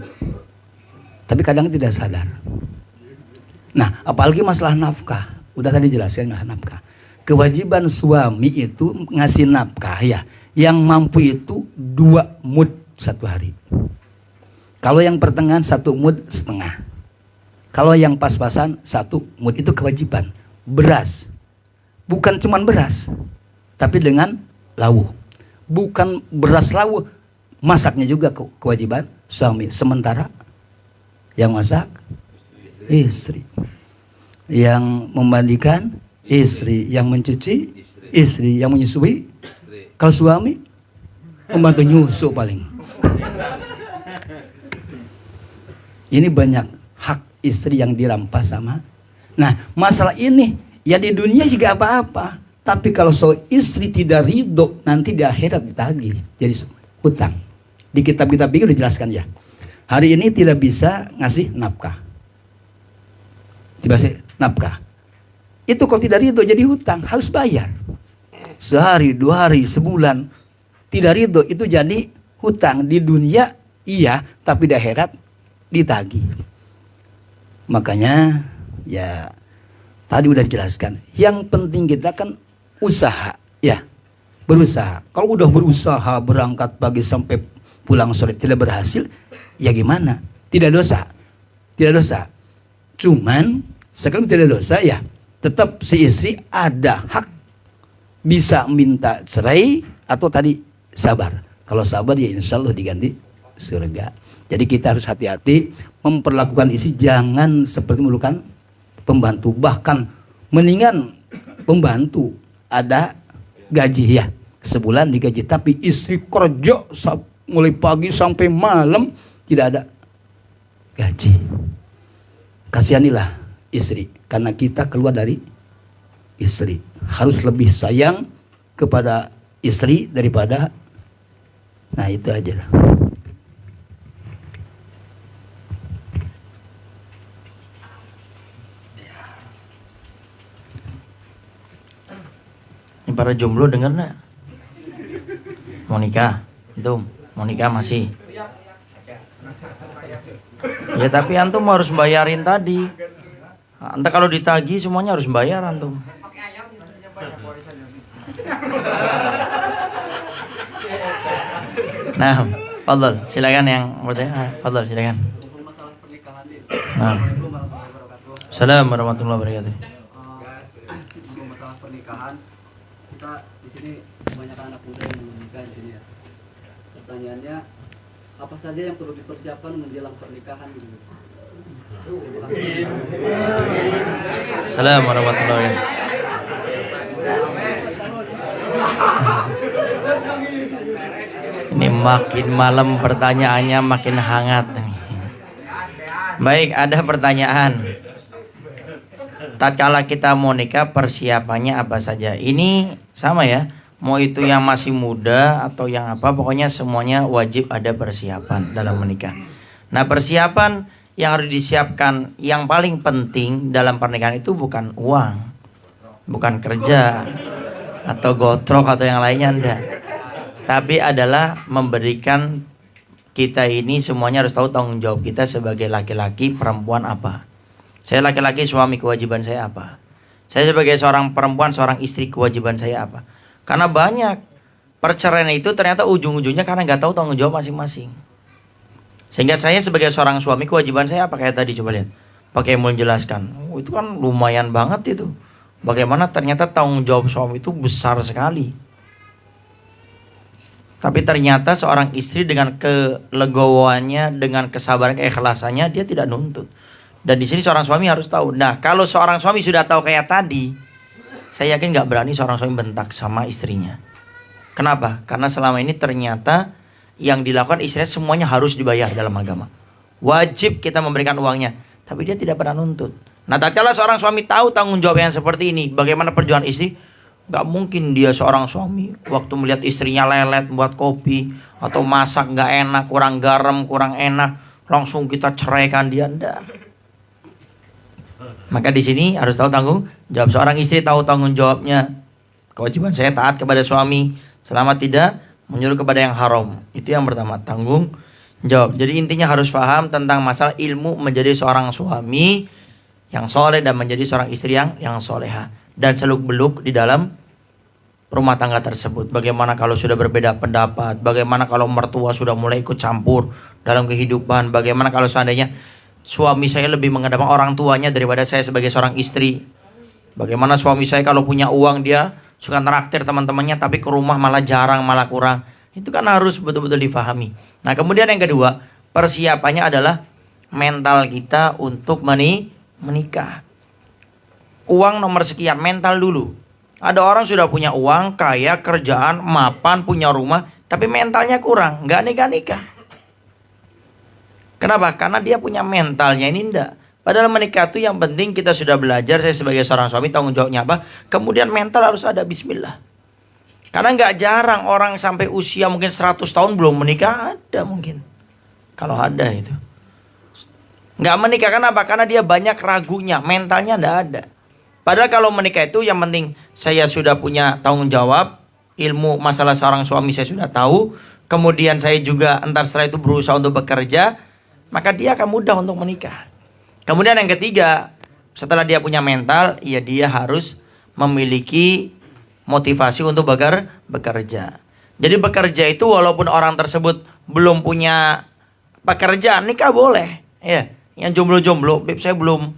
Tapi kadang tidak sadar. Nah, apalagi masalah nafkah. Udah tadi jelaskan masalah nafkah. Kewajiban suami itu ngasih nafkah ya. Yang mampu itu 2 mud satu hari. Kalau yang pertengahan 1 mud setengah. Kalau yang pas-pasan 1 mud itu kewajiban. Beras. Bukan cuman beras, tapi dengan lawuh. Bukan beras lawuh, masaknya juga kewajiban suami. Sementara yang masak istri, yang memandikan istri, yang mencuci istri, yang menyusui. Kalau suami membantu nyusu paling. Ini banyak hak istri yang dirampas sama. Nah, masalah ini ya di dunia juga apa-apa. Tapi kalau istri tidak ridho, nanti di akhirat ditagih jadi hutang. Di kitab-kitab ini udah dijelaskan ya. Hari ini tidak bisa ngasih nafkah. Tidak bisa nafkah. Itu kalau tidak ridho jadi hutang, harus bayar. Sehari, 2 hari, sebulan. Tidak ridho itu jadi hutang. Di dunia iya, tapi di akhirat ditagih. Makanya ya tadi udah dijelaskan. Yang penting kita kan usaha, ya, berusaha. Kalau udah berusaha berangkat pagi sampai pulang sore tidak berhasil, ya gimana? Tidak dosa, tidak dosa. Cuman sekarang tidak dosa ya, tetap si istri ada hak bisa minta cerai atau tadi sabar. Kalau sabar ya insya Allah diganti surga. Jadi kita harus hati-hati memperlakukan istri, jangan seperti melakukan pembantu. Bahkan mendingan pembantu ada gaji ya, sebulan digaji, tapi istri kerja mulai pagi sampai malam tidak ada gaji. Kasihanilah istri, karena kita keluar dari istri. Harus lebih sayang kepada istri daripada, nah itu aja lah. Ini para jomblo dengar nggak? Mau nikah? Itu mau nikah masih? Ya tapi antum harus bayarin tadi. Entah kalau ditagi semuanya harus bayar antum. Nah, Fadl, silakan yang bertanya. Fadl, silakan. Masalah pernikahan nih. Nah. Assalamualaikum warahmatullahi wabarakatuh. Untuk masalah pernikahan, kita di sini banyak anak muda yang belum menikah di sini ya. Pertanyaannya, apa saja yang perlu dipersiapkan menjelang pernikahan gitu? Assalamualaikum warahmatullahi wabarakatuh. Ini makin malam pertanyaannya makin hangat. Baik, ada pertanyaan. Tatkala kita mau nikah persiapannya apa saja? Ini sama ya. Mau itu yang masih muda atau yang apa, pokoknya semuanya wajib ada persiapan dalam menikah. Nah, persiapan yang harus disiapkan yang paling penting dalam pernikahan itu bukan uang, bukan kerja atau gotrok atau yang lainnya, enggak. Tapi adalah memberikan kita ini semuanya harus tahu tanggung jawab kita sebagai laki-laki, perempuan apa. Saya laki-laki, suami, kewajiban saya apa. Saya sebagai seorang perempuan, seorang istri, kewajiban saya apa. Karena banyak perceraian itu ternyata ujung-ujungnya karena nggak tahu tanggung jawab masing-masing. Sehingga saya sebagai seorang suami, kewajiban saya apa, kayak tadi coba lihat. Pakai mau menjelaskan, itu kan lumayan banget itu. Bagaimana ternyata tanggung jawab suami itu besar sekali. Tapi ternyata seorang istri dengan kelegowoannya, dengan kesabaran, keikhlasannya, dia tidak nuntut. Dan di sini seorang suami harus tahu. Nah, kalau seorang suami sudah tahu kayak tadi, saya yakin nggak berani seorang suami bentak sama istrinya. Kenapa? Karena selama ini ternyata yang dilakukan istrinya semuanya harus dibayar dalam agama. Wajib kita memberikan uangnya, tapi dia tidak pernah nuntut. Nah, tatkala seorang suami tahu tanggung jawab yang seperti ini, bagaimana perjuangan istri? Gak mungkin dia seorang suami waktu melihat istrinya lelet buat kopi atau masak gak enak, kurang garam, kurang enak, langsung kita ceraikan dia, enggak. Maka di sini harus tahu tanggung jawab. Seorang istri tahu tanggung jawabnya. Kewajiban saya taat kepada suami selama tidak menyuruh kepada yang haram. Itu yang pertama, tanggung jawab. Jadi intinya harus paham tentang masalah ilmu menjadi seorang suami yang soleh dan menjadi seorang istri yang soleha. Dan seluk beluk di dalam rumah tangga tersebut. Bagaimana kalau sudah berbeda pendapat? Bagaimana kalau mertua sudah mulai ikut campur dalam kehidupan? Bagaimana kalau seandainya suami saya lebih mengedepankan orang tuanya daripada saya sebagai seorang istri? Bagaimana suami saya kalau punya uang dia suka traktir teman-temannya, tapi ke rumah malah jarang, malah kurang? Itu kan harus betul-betul difahami. Nah, kemudian yang kedua, persiapannya adalah mental kita untuk menikah. Uang nomor sekian, mental dulu. Ada orang sudah punya uang, kaya, kerjaan, mapan, punya rumah, tapi mentalnya kurang, nggak nikah-nikah. Kenapa? Karena dia punya mentalnya ini enggak. Padahal menikah itu yang penting kita sudah belajar, saya sebagai seorang suami tanggung jawabnya apa? Kemudian mental harus ada, bismillah. Karena nggak jarang orang sampai usia mungkin 100 tahun belum menikah, ada mungkin. Kalau ada itu. Nggak menikah, kenapa? Karena dia banyak ragunya, mentalnya enggak ada. Padahal kalau menikah itu yang penting saya sudah punya tanggung jawab, ilmu masalah seorang suami saya sudah tahu, kemudian saya juga entar setelah itu berusaha untuk bekerja, maka dia akan mudah untuk menikah. Kemudian yang ketiga, setelah dia punya mental, ya dia harus memiliki motivasi untuk bekerja. Jadi bekerja itu walaupun orang tersebut belum punya pekerjaan, nikah boleh. Ya, yang jomblo-jomblo, Beb saya belum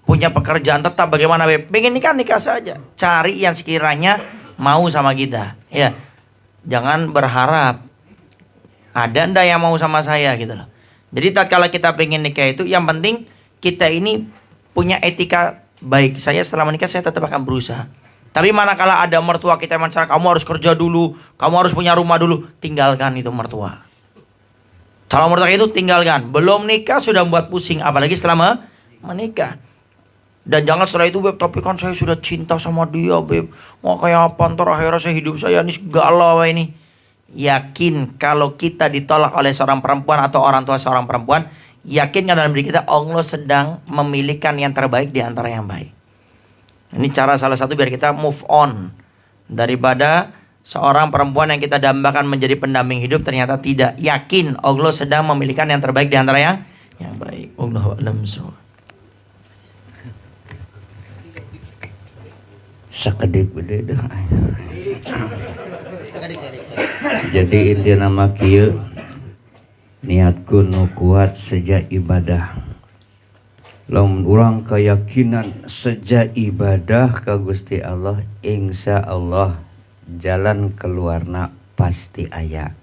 punya pekerjaan tetap, bagaimana Beb? Pengen nikah saja. Cari yang sekiranya mau sama kita. Ya. Jangan berharap ada ndak yang mau sama saya gitu loh. Jadi tatkala kita pengen nikah itu yang penting kita ini punya etika baik. Saya setelah menikah saya tetap akan berusaha. Tapi manakala ada mertua kita yang mencarat, kamu harus kerja dulu, kamu harus punya rumah dulu, tinggalkan itu mertua. Kalau mertua itu tinggalkan. Belum nikah sudah membuat pusing, apalagi setelah menikah. Dan jangan setelah itu, Beb, tapi kan saya sudah cinta sama dia, Beb. Mau kayak apa ntar akhirnya saya hidup saya ini galau ini. Yakin kalau kita ditolak oleh seorang perempuan atau orang tua seorang perempuan, yakin dalam diri kita Allah sedang memilihkan yang terbaik di antara yang baik. Ini cara salah satu biar kita move on daripada seorang perempuan yang kita dambakan menjadi pendamping hidup ternyata tidak. Yakin Allah sedang memilihkan yang terbaik di antara yang baik. Allahu a'lam bishawab. Sakedik bede dah. Jadi inti nama kieu niatku nu kuat sejak ibadah. Lamun urang keyakinan sejak ibadah ka Gusti Allah, insya Allah jalan keluarna pasti aya.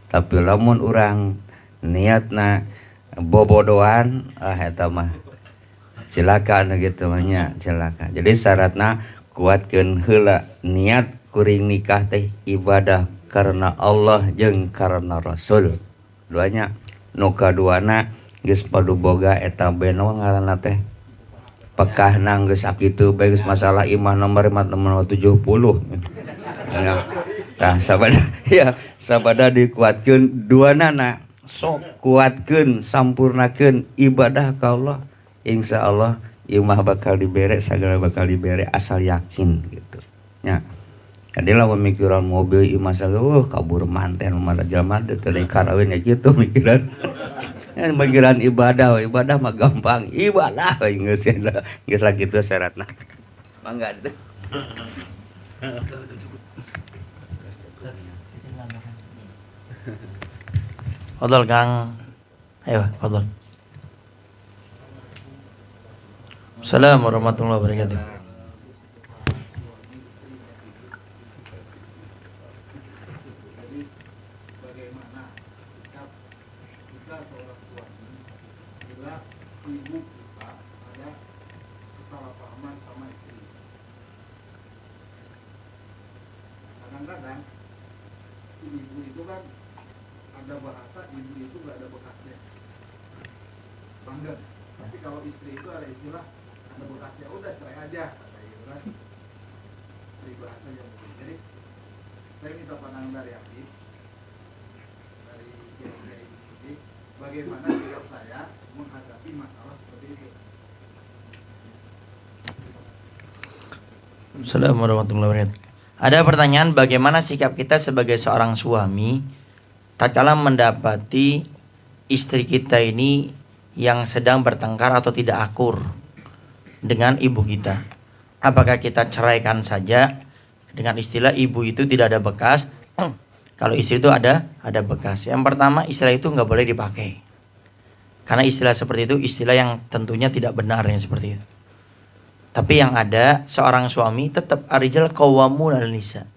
Tapi lamun urang niatna bobodoan, eta mah celaka anu kitu mah nya, celaka. Jadi syaratna kuatkeun heula niat kuring nikah teh ibadah karena Allah jeung karena Rasul. Duanya nu kaduana geus padu boga eta beno ngaranna teh pekahna geus sakitu bae geus masalah imah nomor 70. Ya. Tah sabada dikuatkeun duanana sok kuatkeun sampurnakeun ibadah ka Allah, insyaallah imah bakal dibere, segala bakal dibere, asal yakin gitu. Ya. Jadi lah pemikiran mobil imah segala, kabur manten mana jalma teh teu karawin ya gitu mikiran. Mikiran ibadah mah gampang, ibadah we geus geus lah kitu syaratna. Mangga teh. Fadhol Kang. Ayo, fadhol. Assalamualaikum warahmatullahi wabarakatuh. Jadi bagaimana sikap kita seorang suami bila ibu kita ada kesalahpahaman sama istri. Kadang-kadang si ibu itu kan ada bahasa ibu itu gak ada bekasnya, langgeng. Tapi kalau istri itu ada istilah ada bekasnya, udah cerai aja kata gitu kan. Bahasa yang mungkin. Jadi saya minta pandangan dari Habib, dari kiai-kiai ini, bagaimana sikap saya menghadapi masalah seperti itu. Assalamualaikum warahmatullahi wabarakatuh. Ada pertanyaan, bagaimana sikap kita sebagai seorang suami tatkala mendapati istri kita ini yang sedang bertengkar atau tidak akur dengan ibu kita. Apakah kita ceraikan saja dengan istilah ibu itu tidak ada bekas. Kalau istri itu ada bekas. Yang pertama, istilah itu nggak boleh dipakai. Karena istilah seperti itu istilah yang tentunya tidak benar yang seperti itu. Tapi yang ada, seorang suami tetap arijal qawwamun 'alan nisa.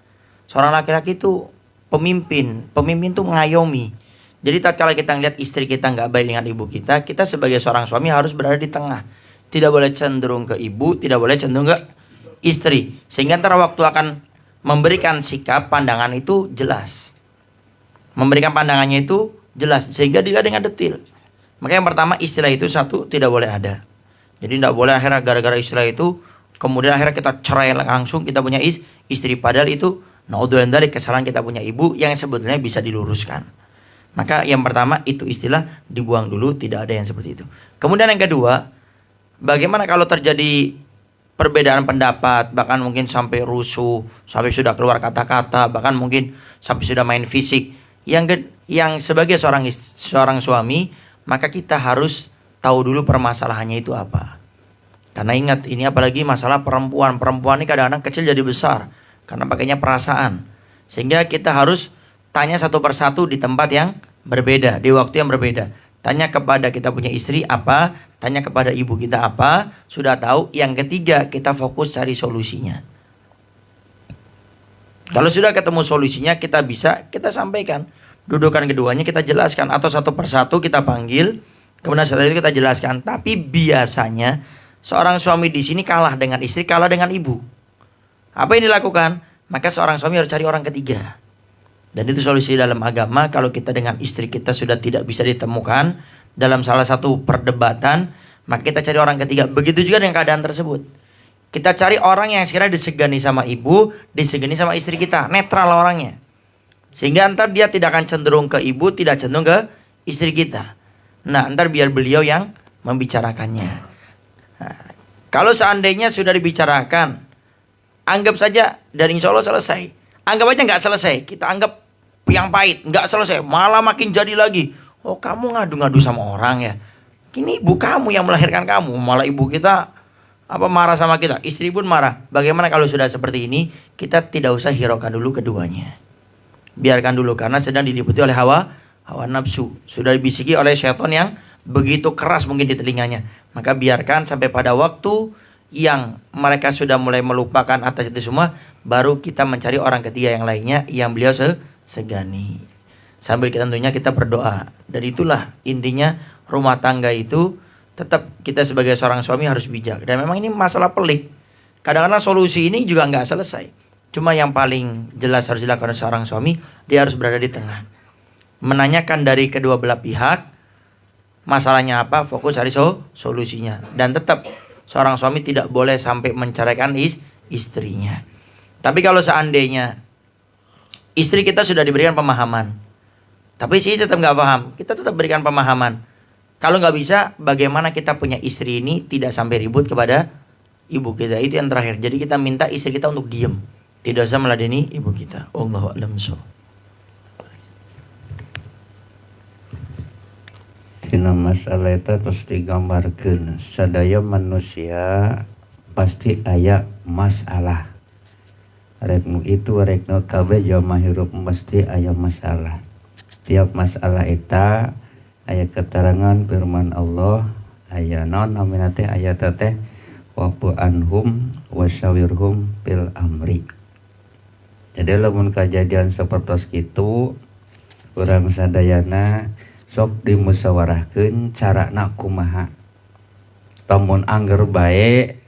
Seorang laki-laki itu pemimpin itu mengayomi. Jadi tatkala kita ngeliat istri kita nggak baik dengan ibu kita sebagai seorang suami harus berada di tengah. Tidak boleh cenderung ke ibu, tidak boleh cenderung ke istri. Sehingga antara waktu akan memberikan sikap, pandangan itu jelas. Memberikan pandangannya itu jelas, sehingga dilihat dengan detil. Maka yang pertama, istilah itu satu, tidak boleh ada. Jadi tidak boleh akhirnya gara-gara istilah itu, kemudian akhirnya kita cerai langsung, kita punya istri. Padahal itu, naudzubillah dari kesalahan kita punya ibu yang sebetulnya bisa diluruskan. Maka yang pertama itu istilah dibuang dulu, tidak ada yang seperti itu. Kemudian yang kedua, bagaimana kalau terjadi perbedaan pendapat, bahkan mungkin sampai rusuh, sampai sudah keluar kata-kata, bahkan mungkin sampai sudah main fisik. Yang sebagai seorang suami, maka kita harus tahu dulu permasalahannya itu apa. Karena ingat, ini apalagi masalah perempuan. Perempuan ini kadang-kadang kecil jadi besar karena pakainya perasaan. Sehingga kita harus tanya satu persatu di tempat yang berbeda, di waktu yang berbeda. Tanya kepada kita punya istri apa, tanya kepada ibu kita apa, sudah tahu. Yang ketiga, kita fokus cari solusinya. Kalau sudah ketemu solusinya, kita sampaikan. Dudukan keduanya kita jelaskan, atau satu persatu kita panggil, kemudian setelah itu kita jelaskan. Tapi biasanya seorang suami di sini kalah dengan istri, kalah dengan ibu. Apa yang dilakukan? Maka seorang suami harus cari orang ketiga. Dan itu solusi dalam agama. Kalau kita dengan istri kita sudah tidak bisa ditemukan dalam salah satu perdebatan, maka kita cari orang ketiga. Begitu juga dengan keadaan tersebut. Kita cari orang yang sekiranya disegani sama ibu, disegani sama istri kita, netral orangnya. Sehingga ntar dia tidak akan cenderung ke ibu, tidak cenderung ke istri kita. Nah, ntar biar beliau yang membicarakannya. Nah, kalau seandainya sudah dibicarakan, anggap saja dan insya Allah selesai. Anggap aja nggak selesai, kita anggap yang pahit, nggak selesai, malah makin jadi lagi. Oh, kamu ngadu-ngadu sama orang ya? Ini ibu kamu yang melahirkan kamu, malah ibu kita marah sama kita, istri pun marah. Bagaimana kalau sudah seperti ini? Kita tidak usah hiraukan dulu keduanya. Biarkan dulu, karena sedang diliputi oleh hawa nafsu. Sudah dibisiki oleh syaitan yang begitu keras mungkin di telinganya. Maka biarkan sampai pada waktu yang mereka sudah mulai melupakan atas itu semua, baru kita mencari orang ketiga yang lainnya yang beliau segani. Sambil tentunya kita berdoa. Dan itulah intinya rumah tangga itu tetap kita sebagai seorang suami harus bijak. Dan memang ini masalah pelik. Kadang-kadang solusi ini juga nggak selesai. Cuma yang paling jelas harus dilakukan seorang suami, dia harus berada di tengah. Menanyakan dari kedua belah pihak, masalahnya apa, fokus cari solusinya. Dan tetap seorang suami tidak boleh sampai menceraikan istrinya. Tapi kalau seandainya istri kita sudah diberikan pemahaman, tapi istri tetap nggak paham, kita tetap berikan pemahaman. Kalau nggak bisa, bagaimana kita punya istri ini tidak sampai ribut kepada ibu kita. Itu yang terakhir. Jadi kita minta istri kita untuk diam, tidak usah meladeni ibu kita. Allahu a'lam bishawab. Tina masalah itu terus digambarkan, sadaya manusia pasti aya masalah. Reknu itu reknu kabeh jamaah hirup pasti aya masalah. Tiap masalah eta aya keterangan firman Allah, aya naon namina teh aya teh wa'fu anhum wasyawirhum fil amri. Jadi lamun kejadian sapertos kitu, urang sadayana sok dimusyawarahkeun carana kumaha. Lamun angger bae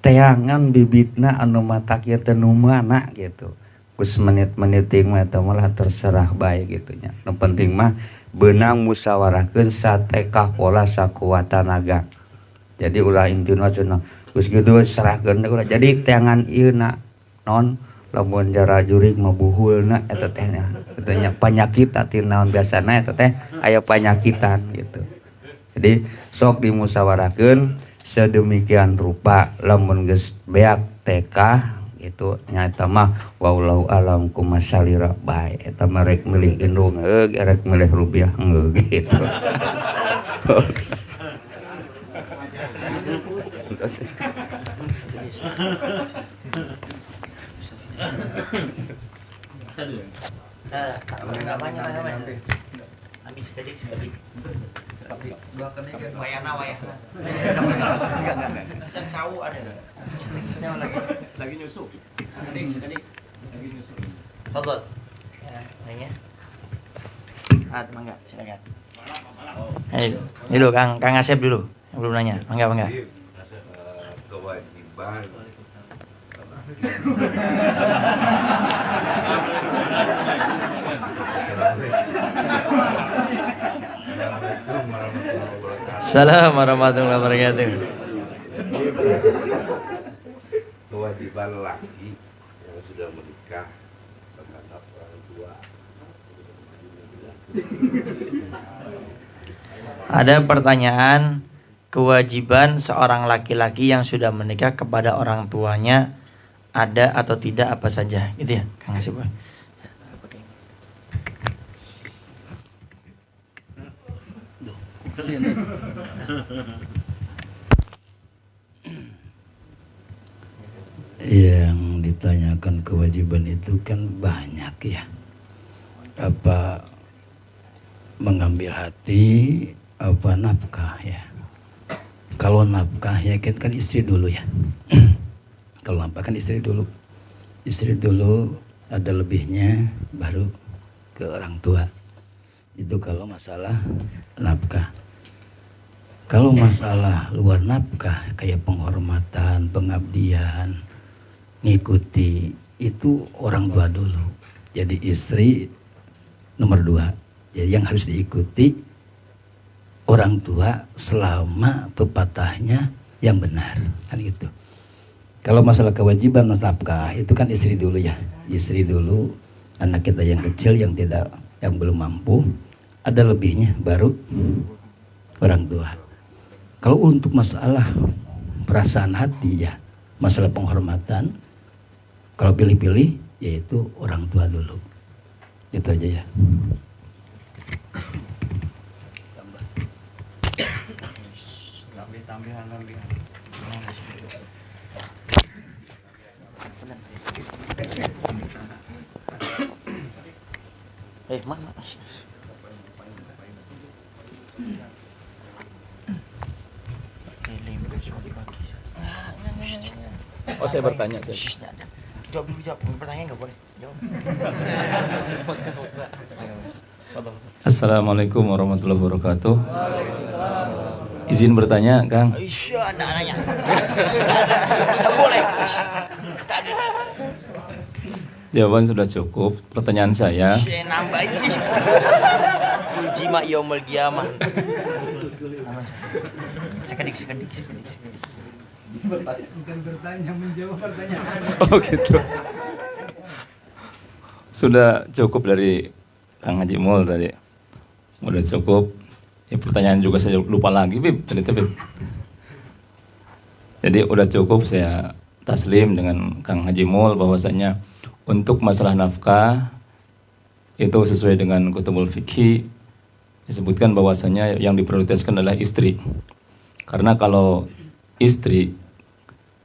teangan bibitna anu matak ieu teh nu mana gitu. Geus menit-menit ting mah eta malah terserah bae gitu nya. Nu penting mah beunang musyawarahkeun sateka pola sakuat tanaga. Jadi ulah intina cenah geus kitu serahkeun ulah. Jadi teangan ieu na non lamun jara jurig mah buhulna eta teh nya. Eta nya panyakit ati naon biasana eta teh aya panyakitan gitu. Jadi sok dimusyawarahkeun sedemikian rupa lamun geus beak teka itu nyata mah wallahu alam kumasalira bae eta mah rek milih indung rek milih rupiah gitu. Namanya. Ambil sekedik. Wayana. Enggak. Cau ada enggak? Lagi nyusu. Sekedik. Lagi nyusul. Fadhol. Nanya. Mangga, silakan. Ayo, dulu Kang Asep dulu. Yang belum nanya. Mangga. Kewajiban Assalamualaikum warahmatullahi wabarakatuh. kewajiban laki yang sudah menikah terhadap orang tua. Ada pertanyaan, kewajiban seorang laki-laki yang sudah menikah kepada orang tuanya ada atau tidak, apa saja, gitu ya, Kang Asep. Yang ditanyakan kewajiban itu kan banyak ya. Apa mengambil hati, apa nafkah ya. Kalau nafkah ya kan istri dulu ya. Kalau nafkah kan istri dulu. Istri dulu ada lebihnya baru ke orang tua. Itu kalau masalah nafkah. Kalau masalah luar nafkah kayak penghormatan, pengabdian, ngikuti, itu orang tua dulu. Jadi istri nomor 2. Jadi yang harus diikuti orang tua selama pepatahnya yang benar, kan gitu. Kalau masalah kewajiban nafkah itu kan istri dulu ya. Istri dulu, anak kita yang kecil yang belum mampu, ada lebihnya baru orang tua. Kalau untuk masalah perasaan hati ya, masalah penghormatan, kalau pilih-pilih yaitu orang tua dulu. Itu aja ya. Tambahan. Mana? Oh, saya bertanya saya. Jawab dulu, pertanyaan nggak boleh. Jawab. Assalamualaikum warahmatullahi wabarakatuh. Izin bertanya, Kang. Isya, nanya. Nggak boleh. Tadi. Jawaban sudah cukup. Pertanyaan saya. Saya nambah ini. Jima yaumul qiyamah. Sekedik. Bukan bertanya, menjawab pertanyaan. Oh gitu. Sudah cukup dari Kang Haji Mul tadi. Udah cukup. Ya, pertanyaan juga saya lupa lagi, Bib. Jadi udah cukup, saya taslim dengan Kang Haji Mul bahwasanya untuk masalah nafkah itu sesuai dengan Kutubul Fikhi disebutkan bahwasanya yang diprioritaskan adalah istri. Karena kalau istri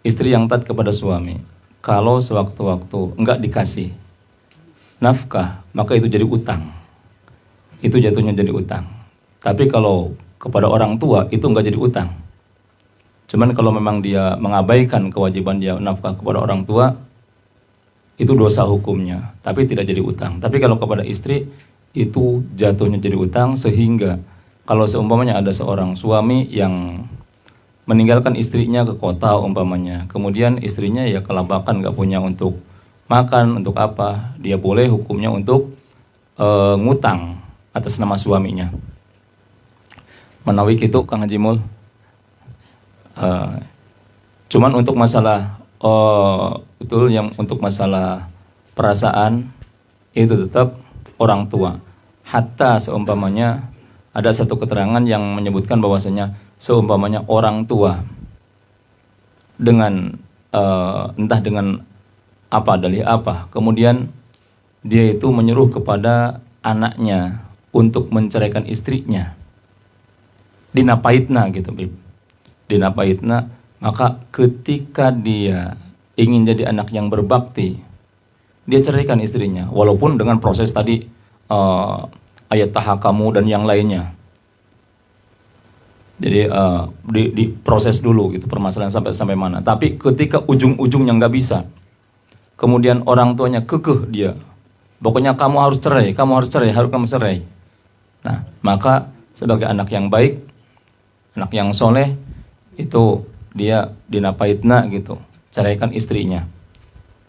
yang taat kepada suami, kalau sewaktu-waktu enggak dikasih nafkah, maka itu jadi utang. Itu jatuhnya jadi utang. Tapi kalau kepada orang tua itu enggak jadi utang. Cuman kalau memang dia mengabaikan kewajiban dia nafkah kepada orang tua, itu dosa hukumnya, tapi tidak jadi utang. Tapi kalau kepada istri itu jatuhnya jadi utang, sehingga kalau seumpamanya ada seorang suami yang meninggalkan istrinya ke kota umpamanya, kemudian istrinya ya kelabakan, nggak punya untuk makan, untuk apa, dia boleh hukumnya untuk ngutang atas nama suaminya. Menawi itu Kang Haji Mul. Cuman untuk masalah betul yang untuk masalah perasaan itu tetap orang tua. Hatta seumpamanya ada satu keterangan yang menyebutkan bahwasanya seumpamanya orang tua dengan entah dengan apa, dalih apa, kemudian dia itu menyuruh kepada anaknya untuk menceraikan istrinya, dinapaitna gitu, Bib. Dinapaitna, maka ketika dia ingin jadi anak yang berbakti, dia ceraikan istrinya, walaupun dengan proses tadi ayat tahakamu dan yang lainnya. Jadi diproses dulu gitu permasalahan sampai mana. Tapi ketika ujung-ujungnya nggak bisa, kemudian orang tuanya kekeh dia, pokoknya kamu harus cerai, harus kamu cerai. Nah, maka sebagai anak yang baik, anak yang soleh, itu dia dinapaitna gitu, ceraikan istrinya.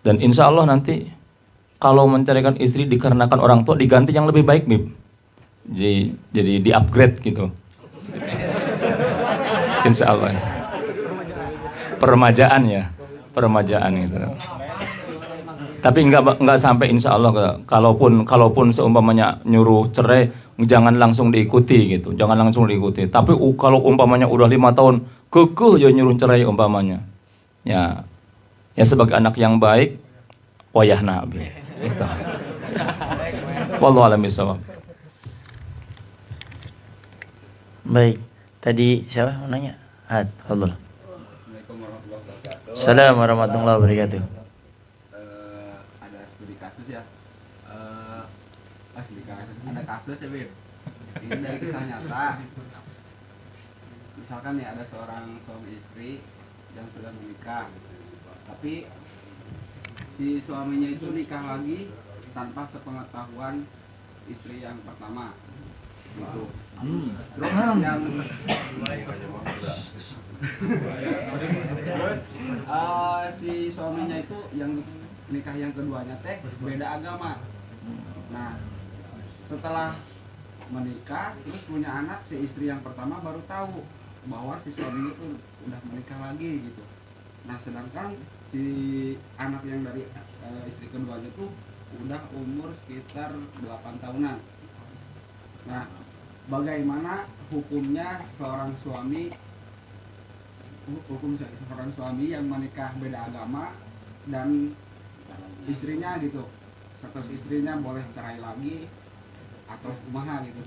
Dan insya Allah nanti kalau menceraikan istri dikarenakan orang tua, diganti yang lebih baik, Bib. Jadi di-upgrade gitu. Insya Allah. Peremajaan gitu. Tapi nggak sampai insya Allah. Kalaupun seumpamanya nyuruh cerai, jangan langsung diikuti gitu. Jangan langsung diikuti. Tapi kalau umpamanya udah 5 tahun, kekeh ya nyuruh cerai umpamanya. Ya sebagai anak yang baik, wayahna gitu. Wallahu a'lam bishawab. Baik, tadi siapa mau nanya? Fadhil. Assalamualaikum warahmatullahi wabarakatuh. Ada studi kasus ya. Ada kasus ya, Bib. Ini dari kisah nyata. Misalkan ya ada seorang suami istri yang sudah menikah, tapi si suaminya itu nikah lagi tanpa sepengetahuan istri yang pertama. Gitu. Terus si suaminya itu yang nikah yang keduanya teh beda agama. Nah, setelah menikah terus punya anak, si istri yang pertama baru tahu bahwa si suaminya itu udah menikah lagi gitu. Nah, sedangkan si anak yang dari istri keduanya tuh udah umur sekitar 8 tahunan. Nah, bagaimana hukumnya seorang suami yang menikah beda agama dan istrinya gitu, status istrinya boleh cerai lagi atau kumaha gitu.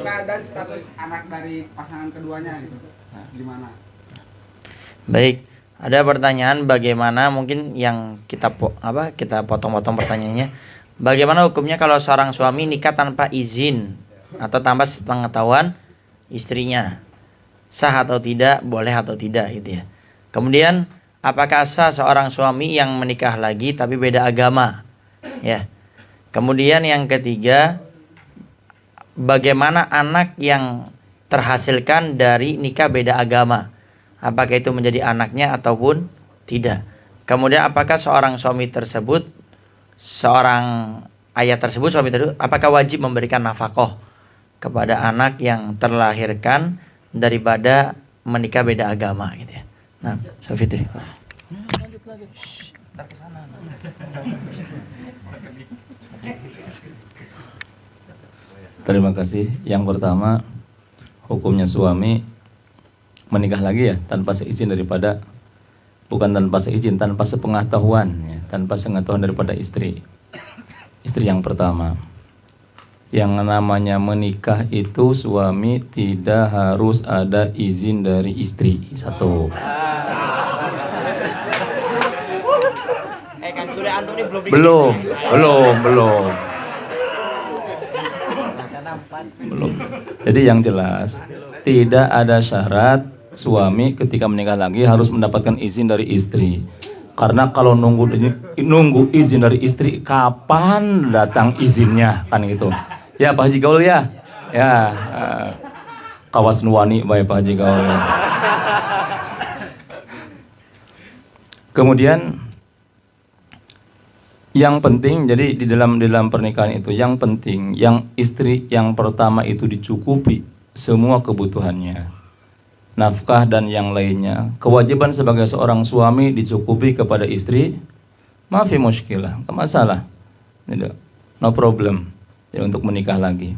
Dan status anak dari pasangan keduanya gitu, gimana? Baik, ada pertanyaan bagaimana mungkin yang kita potong-potong pertanyaannya. Bagaimana hukumnya kalau seorang suami nikah tanpa izin atau tanpa sepengetahuan istrinya? Sah atau tidak, boleh atau tidak gitu ya. Kemudian apakah sah seorang suami yang menikah lagi tapi beda agama? Ya. Kemudian yang ketiga, bagaimana anak yang terhasilkan dari nikah beda agama? Apakah itu menjadi anaknya ataupun tidak? Kemudian apakah seorang suami tersebut, seorang ayah tersebut, suami tersebut, apakah wajib memberikan nafkah kepada anak yang terlahirkan daripada menikah beda agama gitu ya. Nah, Sofitri. Lanjut lagi. Terima kasih. Yang pertama, hukumnya suami menikah lagi ya tanpa seizin daripada, bukan tanpa seizin, tanpa sepengetahuan ya, tanpa sepengetahuan daripada istri yang pertama. Yang namanya menikah itu suami tidak harus ada izin dari istri. Satu. Kan sudah antum ini belum. Jadi yang jelas tidak ada syarat suami ketika menikah lagi harus mendapatkan izin dari istri. Karena kalau nunggu izin dari istri, kapan datang izinnya kan gitu. Ya Pak Haji Gaul ya. Ya. Kawas nuwani bae Pak Haji Gaul. Ya. Kemudian yang penting, jadi di dalam pernikahan itu yang penting, yang istri yang pertama itu dicukupi semua kebutuhannya, nafkah dan yang lainnya. Kewajiban sebagai seorang suami dicukupi kepada istri, maafi muskilah, enggak masalah, no problem. Jadi untuk menikah lagi.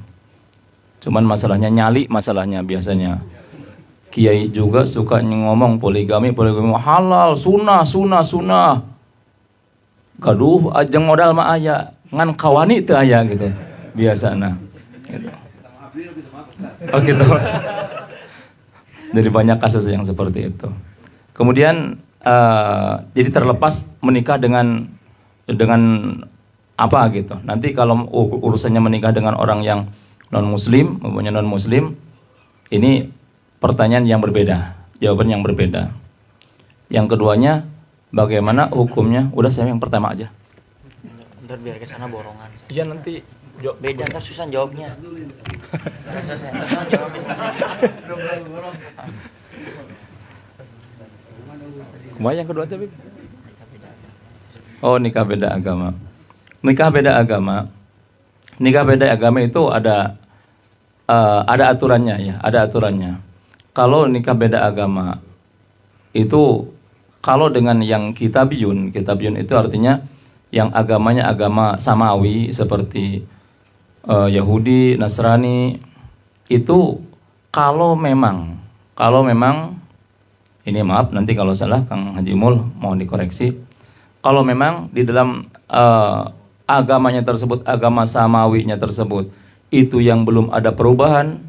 Cuman masalahnya nyali, masalahnya biasanya. Kiai juga suka ngomong poligami halal, sunnah. Gaduh, ajeng modal mah aya, ngan kawani teu aya gitu. Biasana. Gitu. Oh gitu. Jadi banyak kasus yang seperti itu. Kemudian jadi terlepas menikah dengan dengan apa gitu. Nanti kalau urusannya menikah dengan orang yang non muslim, mempunyai non muslim, ini pertanyaan yang berbeda, jawaban yang berbeda. Yang keduanya, bagaimana hukumnya? Udah, saya yang pertama aja. Ntar biar ke sana borongan. Iya, nanti Beda, ntar susah jawabnya. Ntar selesai. Ntar jawabnya selesai. Kemana yang kedua tadi? Oh, nikah beda agama. Nikah beda agama. Nikah beda agama itu ada aturannya ya, ada aturannya. Kalau nikah beda agama itu kalau dengan yang kitabiyun itu artinya yang agamanya agama samawi seperti Yahudi, Nasrani, itu kalau memang ini maaf nanti kalau salah Kang Haji Mul mohon dikoreksi. Kalau memang di dalam agamanya tersebut, agama samawinya tersebut itu yang belum ada perubahan,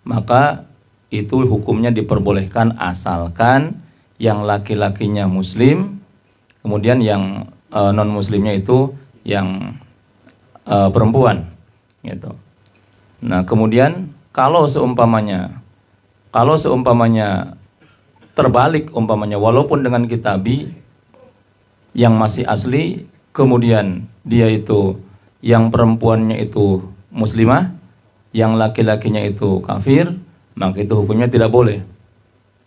maka itu hukumnya diperbolehkan asalkan yang laki-lakinya muslim, kemudian yang non muslimnya itu yang perempuan gitu. Nah, kemudian kalau seumpamanya terbalik umpamanya, walaupun dengan kitabi yang masih asli, kemudian dia itu yang perempuannya itu muslimah, yang laki-lakinya itu kafir, maka itu hukumnya tidak boleh.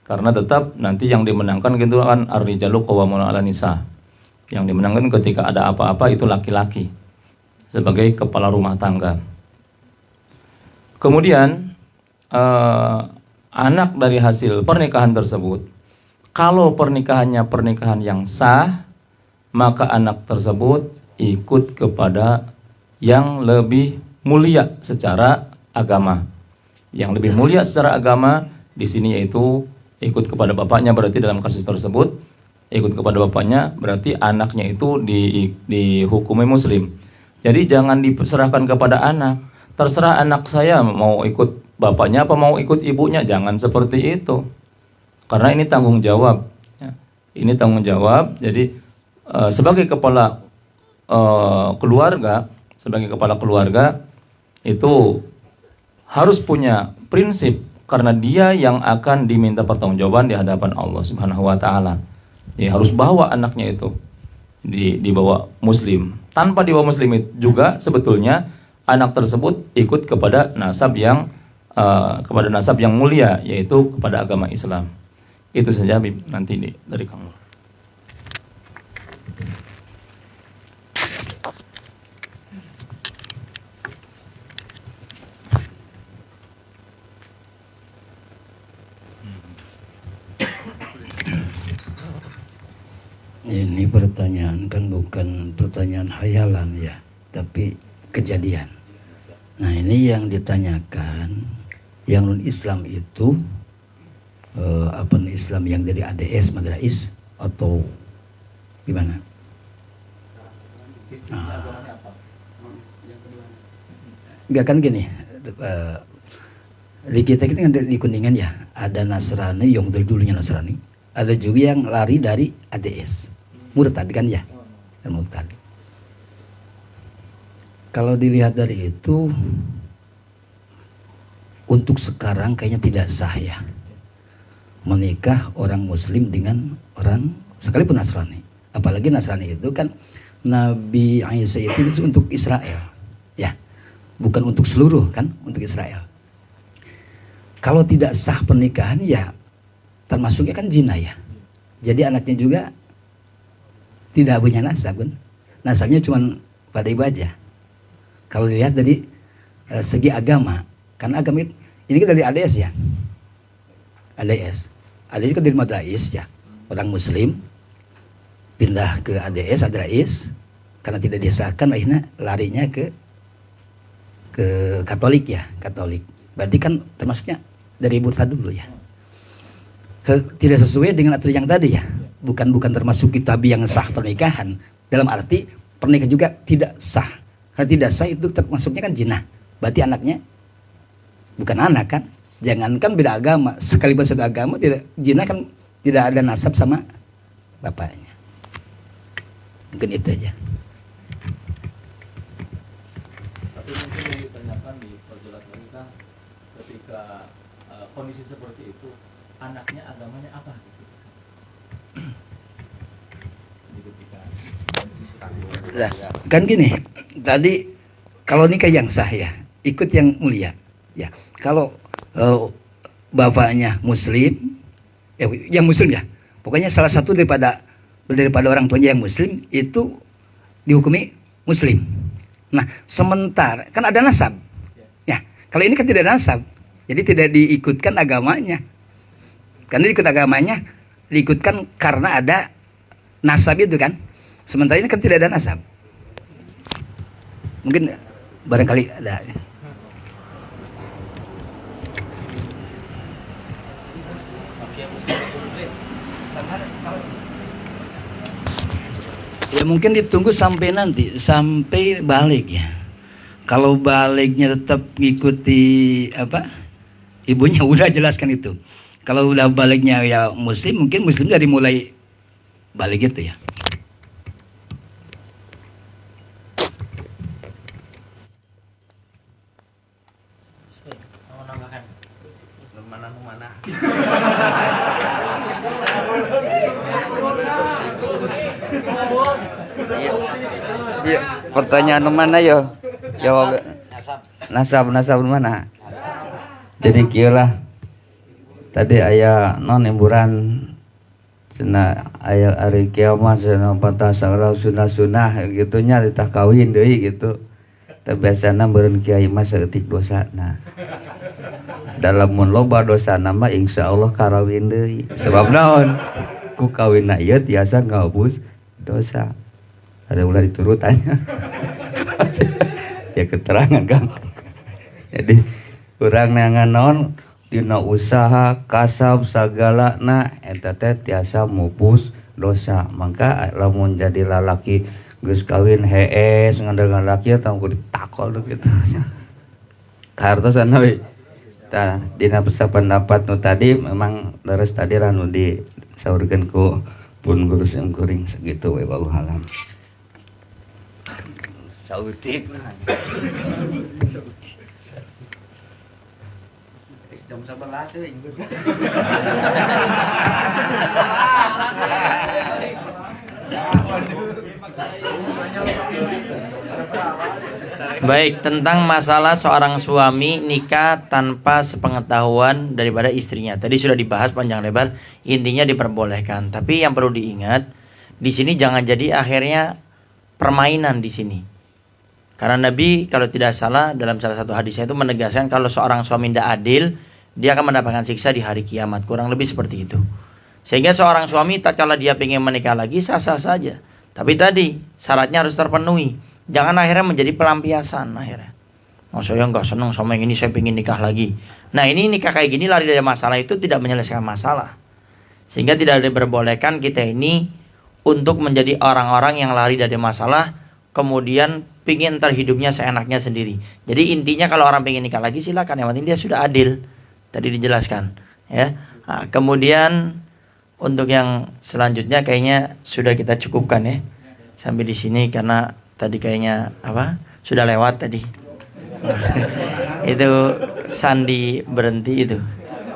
Karena tetap nanti yang dimenangkan gitu kan ar-rijalu qawwamuna 'alan nisa. Yang dimenangkan ketika ada apa-apa itu laki-laki sebagai kepala rumah tangga. Kemudian anak dari hasil pernikahan tersebut, kalau pernikahannya pernikahan yang sah, maka anak tersebut ikut kepada yang lebih mulia secara agama. Yang lebih mulia secara agama di sini yaitu ikut kepada bapaknya, berarti dalam kasus tersebut ikut kepada bapaknya berarti anaknya itu dihukumi muslim. Jadi jangan diserahkan kepada anak. Terserah anak saya mau ikut bapaknya apa mau ikut ibunya, jangan seperti itu. Karena ini tanggung jawab. Ini tanggung jawab. Jadi sebagai kepala keluarga itu harus punya prinsip, karena dia yang akan diminta pertanggungjawaban di hadapan Allah Subhanahu wa taala. Ya, harus bawa anaknya itu dibawa muslim. Tanpa dibawa muslim itu juga sebetulnya anak tersebut ikut kepada nasab yang mulia, yaitu kepada agama Islam. Itu saja nanti dari Kang Nur. Ini pertanyaan kan bukan pertanyaan khayalan ya, tapi kejadian. Nah, ini yang ditanyakan yang non Islam itu Islam yang dari ADS Madrais atau gimana? Enggak kan gini, di kita kan di Kuningan ya, ada Nasrani yang dari dulunya Nasrani, ada juga yang lari dari ADS, murtad kan ya, murtad. Kalau dilihat dari itu, untuk sekarang kayaknya tidak sah ya menikah orang Muslim dengan orang sekalipun Nasrani. Apalagi Nasrani itu kan Nabi Isa itu untuk Israel, ya, bukan untuk seluruh kan, untuk Israel. Kalau tidak sah pernikahan ya termasuknya kan zina ya. Jadi anaknya juga tidak punya nasab kan, nasabnya cuma pada ibu aja. Kalau dilihat dari segi agama, karena agama ini kan dari ADS ya, ADS kan dari Madrais ya, orang Muslim pindah ke ADS karena tidak disahkan, akhirnya larinya ke Katolik ya, Katolik. Berarti kan termasuknya dari murtad dulu ya. Tidak sesuai dengan aturan yang tadi ya, bukan termasuk kitabi yang sah pernikahan, dalam arti pernikahan juga tidak sah. Karena tidak sah itu termasuknya kan zina. Berarti anaknya bukan anak kan. Jangankan beda agama, sekalipun satu agama, tidak zina kan tidak ada nasab sama bapaknya. Mungkin itu aja. Tapi mungkin yang ditanyakan di perjelas lagi kan, ketika kondisi seperti itu, anaknya agamanya apa? Nah, kan gini, tadi kalau nikah yang sah ya, ikut yang mulia. Ya, kalau bapaknya muslim, yang muslim ya, pokoknya salah satu daripada orang tuanya yang muslim itu dihukumi muslim. Nah, sementara kan ada nasab. Ya, kalau ini kan tidak ada nasab, jadi tidak diikutkan agamanya. Karena diikut agamanya, diikutkan karena ada nasab itu kan. Sementara ini kan tidak ada nasab. Mungkin barangkali ada. Ya mungkin ditunggu sampai nanti, sampai balik ya. Kalau baliknya tetap ngikuti apa? Ibunya udah jelaskan itu. Kalau udah baliknya ya muslim, mungkin muslim dari mulai balik itu ya. Iya, pertanyaan mana yo? Jawab. Nasab mana? Jadi kira tadi ayah non emburan cina ayah hari kiamat cina patah sagrau sunah gitunya ditah kawin deui gitu. Tapi biasana beureun kiai mah saeutik dosa. Nah, dalam mun loba dosa nama insya Allah karawin deui. Sebab naon? Ku kawinna ieu tiasa ngahapus dosa. Ada ulah diturutannya. Ya keterangan kan. Jadi urang neangan naon dina usaha kasab sagalana eta teh tiasa mupus dosa. Maka lamun jadi lalaki geus kawin hees ngandengan laki eta kudu ditakol kitu. Hartosan we. Tah dina pendapat nu tadi memang leres tadi ranu disaurkeun ku pun guru kuring segitu we wallahu alam. Sautik nah. Jam 11 euy. Baik, tentang masalah seorang suami nikah tanpa sepengetahuan daripada istrinya. Tadi sudah dibahas panjang lebar, intinya diperbolehkan. Tapi yang perlu diingat, di sini jangan jadi akhirnya permainan di sini. Karena Nabi kalau tidak salah dalam salah satu hadisnya itu menegaskan kalau seorang suami tidak adil, dia akan mendapatkan siksa di hari kiamat. Kurang lebih seperti itu. Sehingga seorang suami tak kala dia ingin menikah lagi sah-sah saja. Tapi tadi syaratnya harus terpenuhi. Jangan akhirnya menjadi pelampiasan akhirnya. Oh saya nggak senang sama yang ini, saya ingin nikah lagi. Nah ini nikah kayak gini lari dari masalah itu tidak menyelesaikan masalah. Sehingga tidak diperbolehkan kita ini untuk menjadi orang-orang yang lari dari masalah, kemudian pingin terhidupnya seenaknya sendiri. Jadi intinya kalau orang pengen nikah lagi silakan, yang penting dia sudah adil. Tadi dijelaskan, ya. Nah, kemudian untuk yang selanjutnya kayaknya sudah kita cukupkan ya sampai di sini karena tadi kayaknya apa sudah lewat tadi. Itu sandi berhenti itu.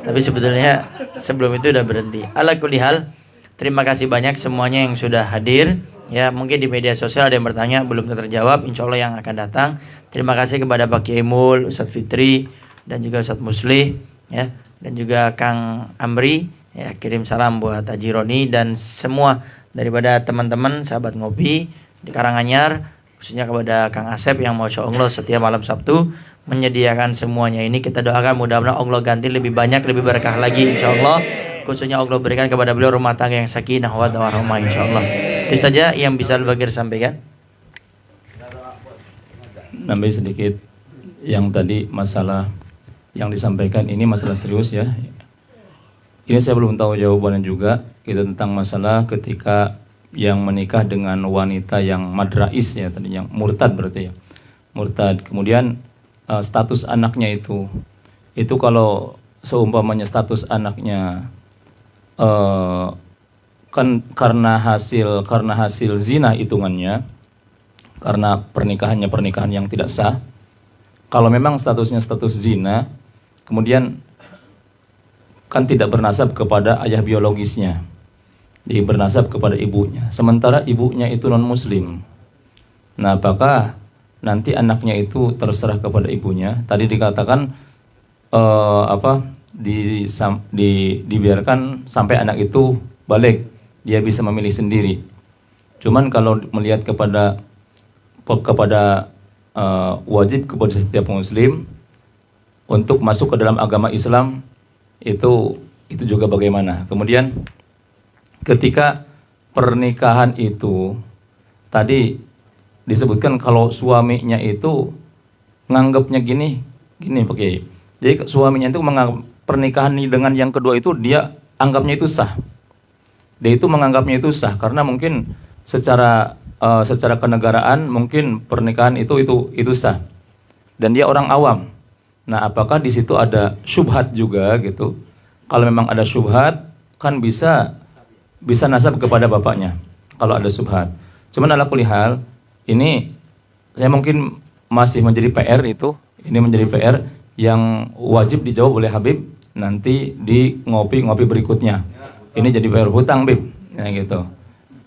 Tapi sebetulnya sebelum itu udah berhenti. Ala kulli hal, terima kasih banyak semuanya yang sudah hadir. Ya mungkin di media sosial ada yang bertanya belum terjawab, insya Allah yang akan datang. Terima kasih kepada Pak Kiai Mul, Ustadz Fitri dan juga Ustadz Muslih ya, dan juga Kang Amri ya, kirim salam buat Haji Roni dan semua daripada teman-teman sahabat ngopi di Karanganyar, khususnya kepada Kang Asep yang Masya Allah setiap malam Sabtu menyediakan semuanya ini. Kita doakan mudah-mudahan Allah ganti lebih banyak, lebih berkah lagi insya Allah. Khususnya Allah berikan kepada beliau rumah tangga yang sakinah wa warahmah insya Allah. Itu saja yang bisa Al-Bagir sampaikan. Nambah sedikit yang tadi masalah yang disampaikan ini masalah serius ya. Ini saya belum tahu jawabannya juga. Itu tentang masalah ketika yang menikah dengan wanita yang madrais ya, tadi yang murtad berarti ya. Murtad. Kemudian status anaknya itu kalau seumpamanya status anaknya kan karena hasil zina hitungannya, karena pernikahan yang tidak sah. Kalau memang statusnya status zina, kemudian kan tidak bernasab kepada ayah biologisnya, dia bernasab kepada ibunya. Sementara ibunya itu non muslim. Nah, apakah nanti anaknya itu terserah kepada ibunya? Tadi dikatakan dibiarkan sampai anak itu balik, dia bisa memilih sendiri. Cuman kalau melihat kepada wajib kepada setiap muslim untuk masuk ke dalam agama Islam, itu juga bagaimana? Kemudian ketika pernikahan itu tadi disebutkan kalau suaminya itu nganggapnya gini pakai. Jadi suaminya itu menganggap pernikahan dengan yang kedua itu dia anggapnya itu sah. Dia itu menganggapnya itu sah karena mungkin secara kenegaraan mungkin pernikahan itu sah. Dan dia orang awam. Nah, apakah di situ ada syubhat juga gitu? Kalau memang ada syubhat, kan bisa nasab kepada bapaknya. Kalau ada syubhat. Cuman ala kulli hal, ini saya mungkin masih menjadi PR itu. Ini menjadi PR yang wajib dijawab oleh Habib nanti di ngopi berikutnya. Ini jadi PR hutang, Bib. Ya gitu.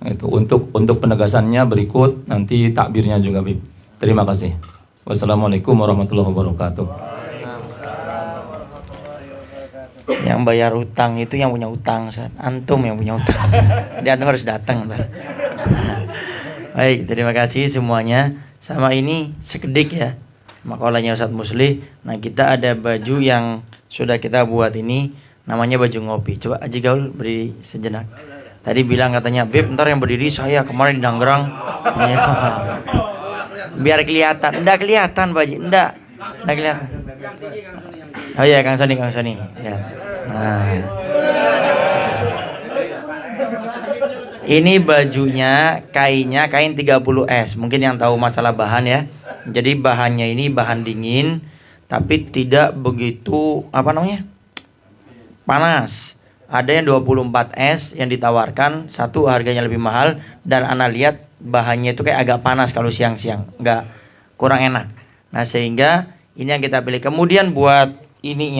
Itu untuk penegasannya berikut nanti takbirnya juga, Bib. Terima kasih. Wassalamualaikum warahmatullahi wabarakatuh. Yang bayar utang itu yang punya utang, Ustaz. Antum yang punya utang. Dia antum harus datang, Ustaz. Baik, terima kasih semuanya. Sama ini sekedik ya, makalahnya Ustaz Musli. Nah, kita ada baju yang sudah kita buat ini, namanya baju ngopi. Coba Haji Gaul berdiri sejenak. Tadi bilang katanya, Beb, ntar yang berdiri saya kemarin di Tangerang. Biar kelihatan. Nggak kelihatan baju, nggak kelihatan. Oh iya, Kang Soni. Ya. Nah. Ini bajunya, kain 30S. Mungkin yang tahu masalah bahan ya. Jadi bahannya ini bahan dingin, tapi tidak begitu panas. Ada yang 24S yang ditawarkan, satu harganya lebih mahal, dan ana lihat bahannya itu kayak agak panas kalau siang-siang, kurang enak. Nah, sehingga ini yang kita pilih. Kemudian buat ininya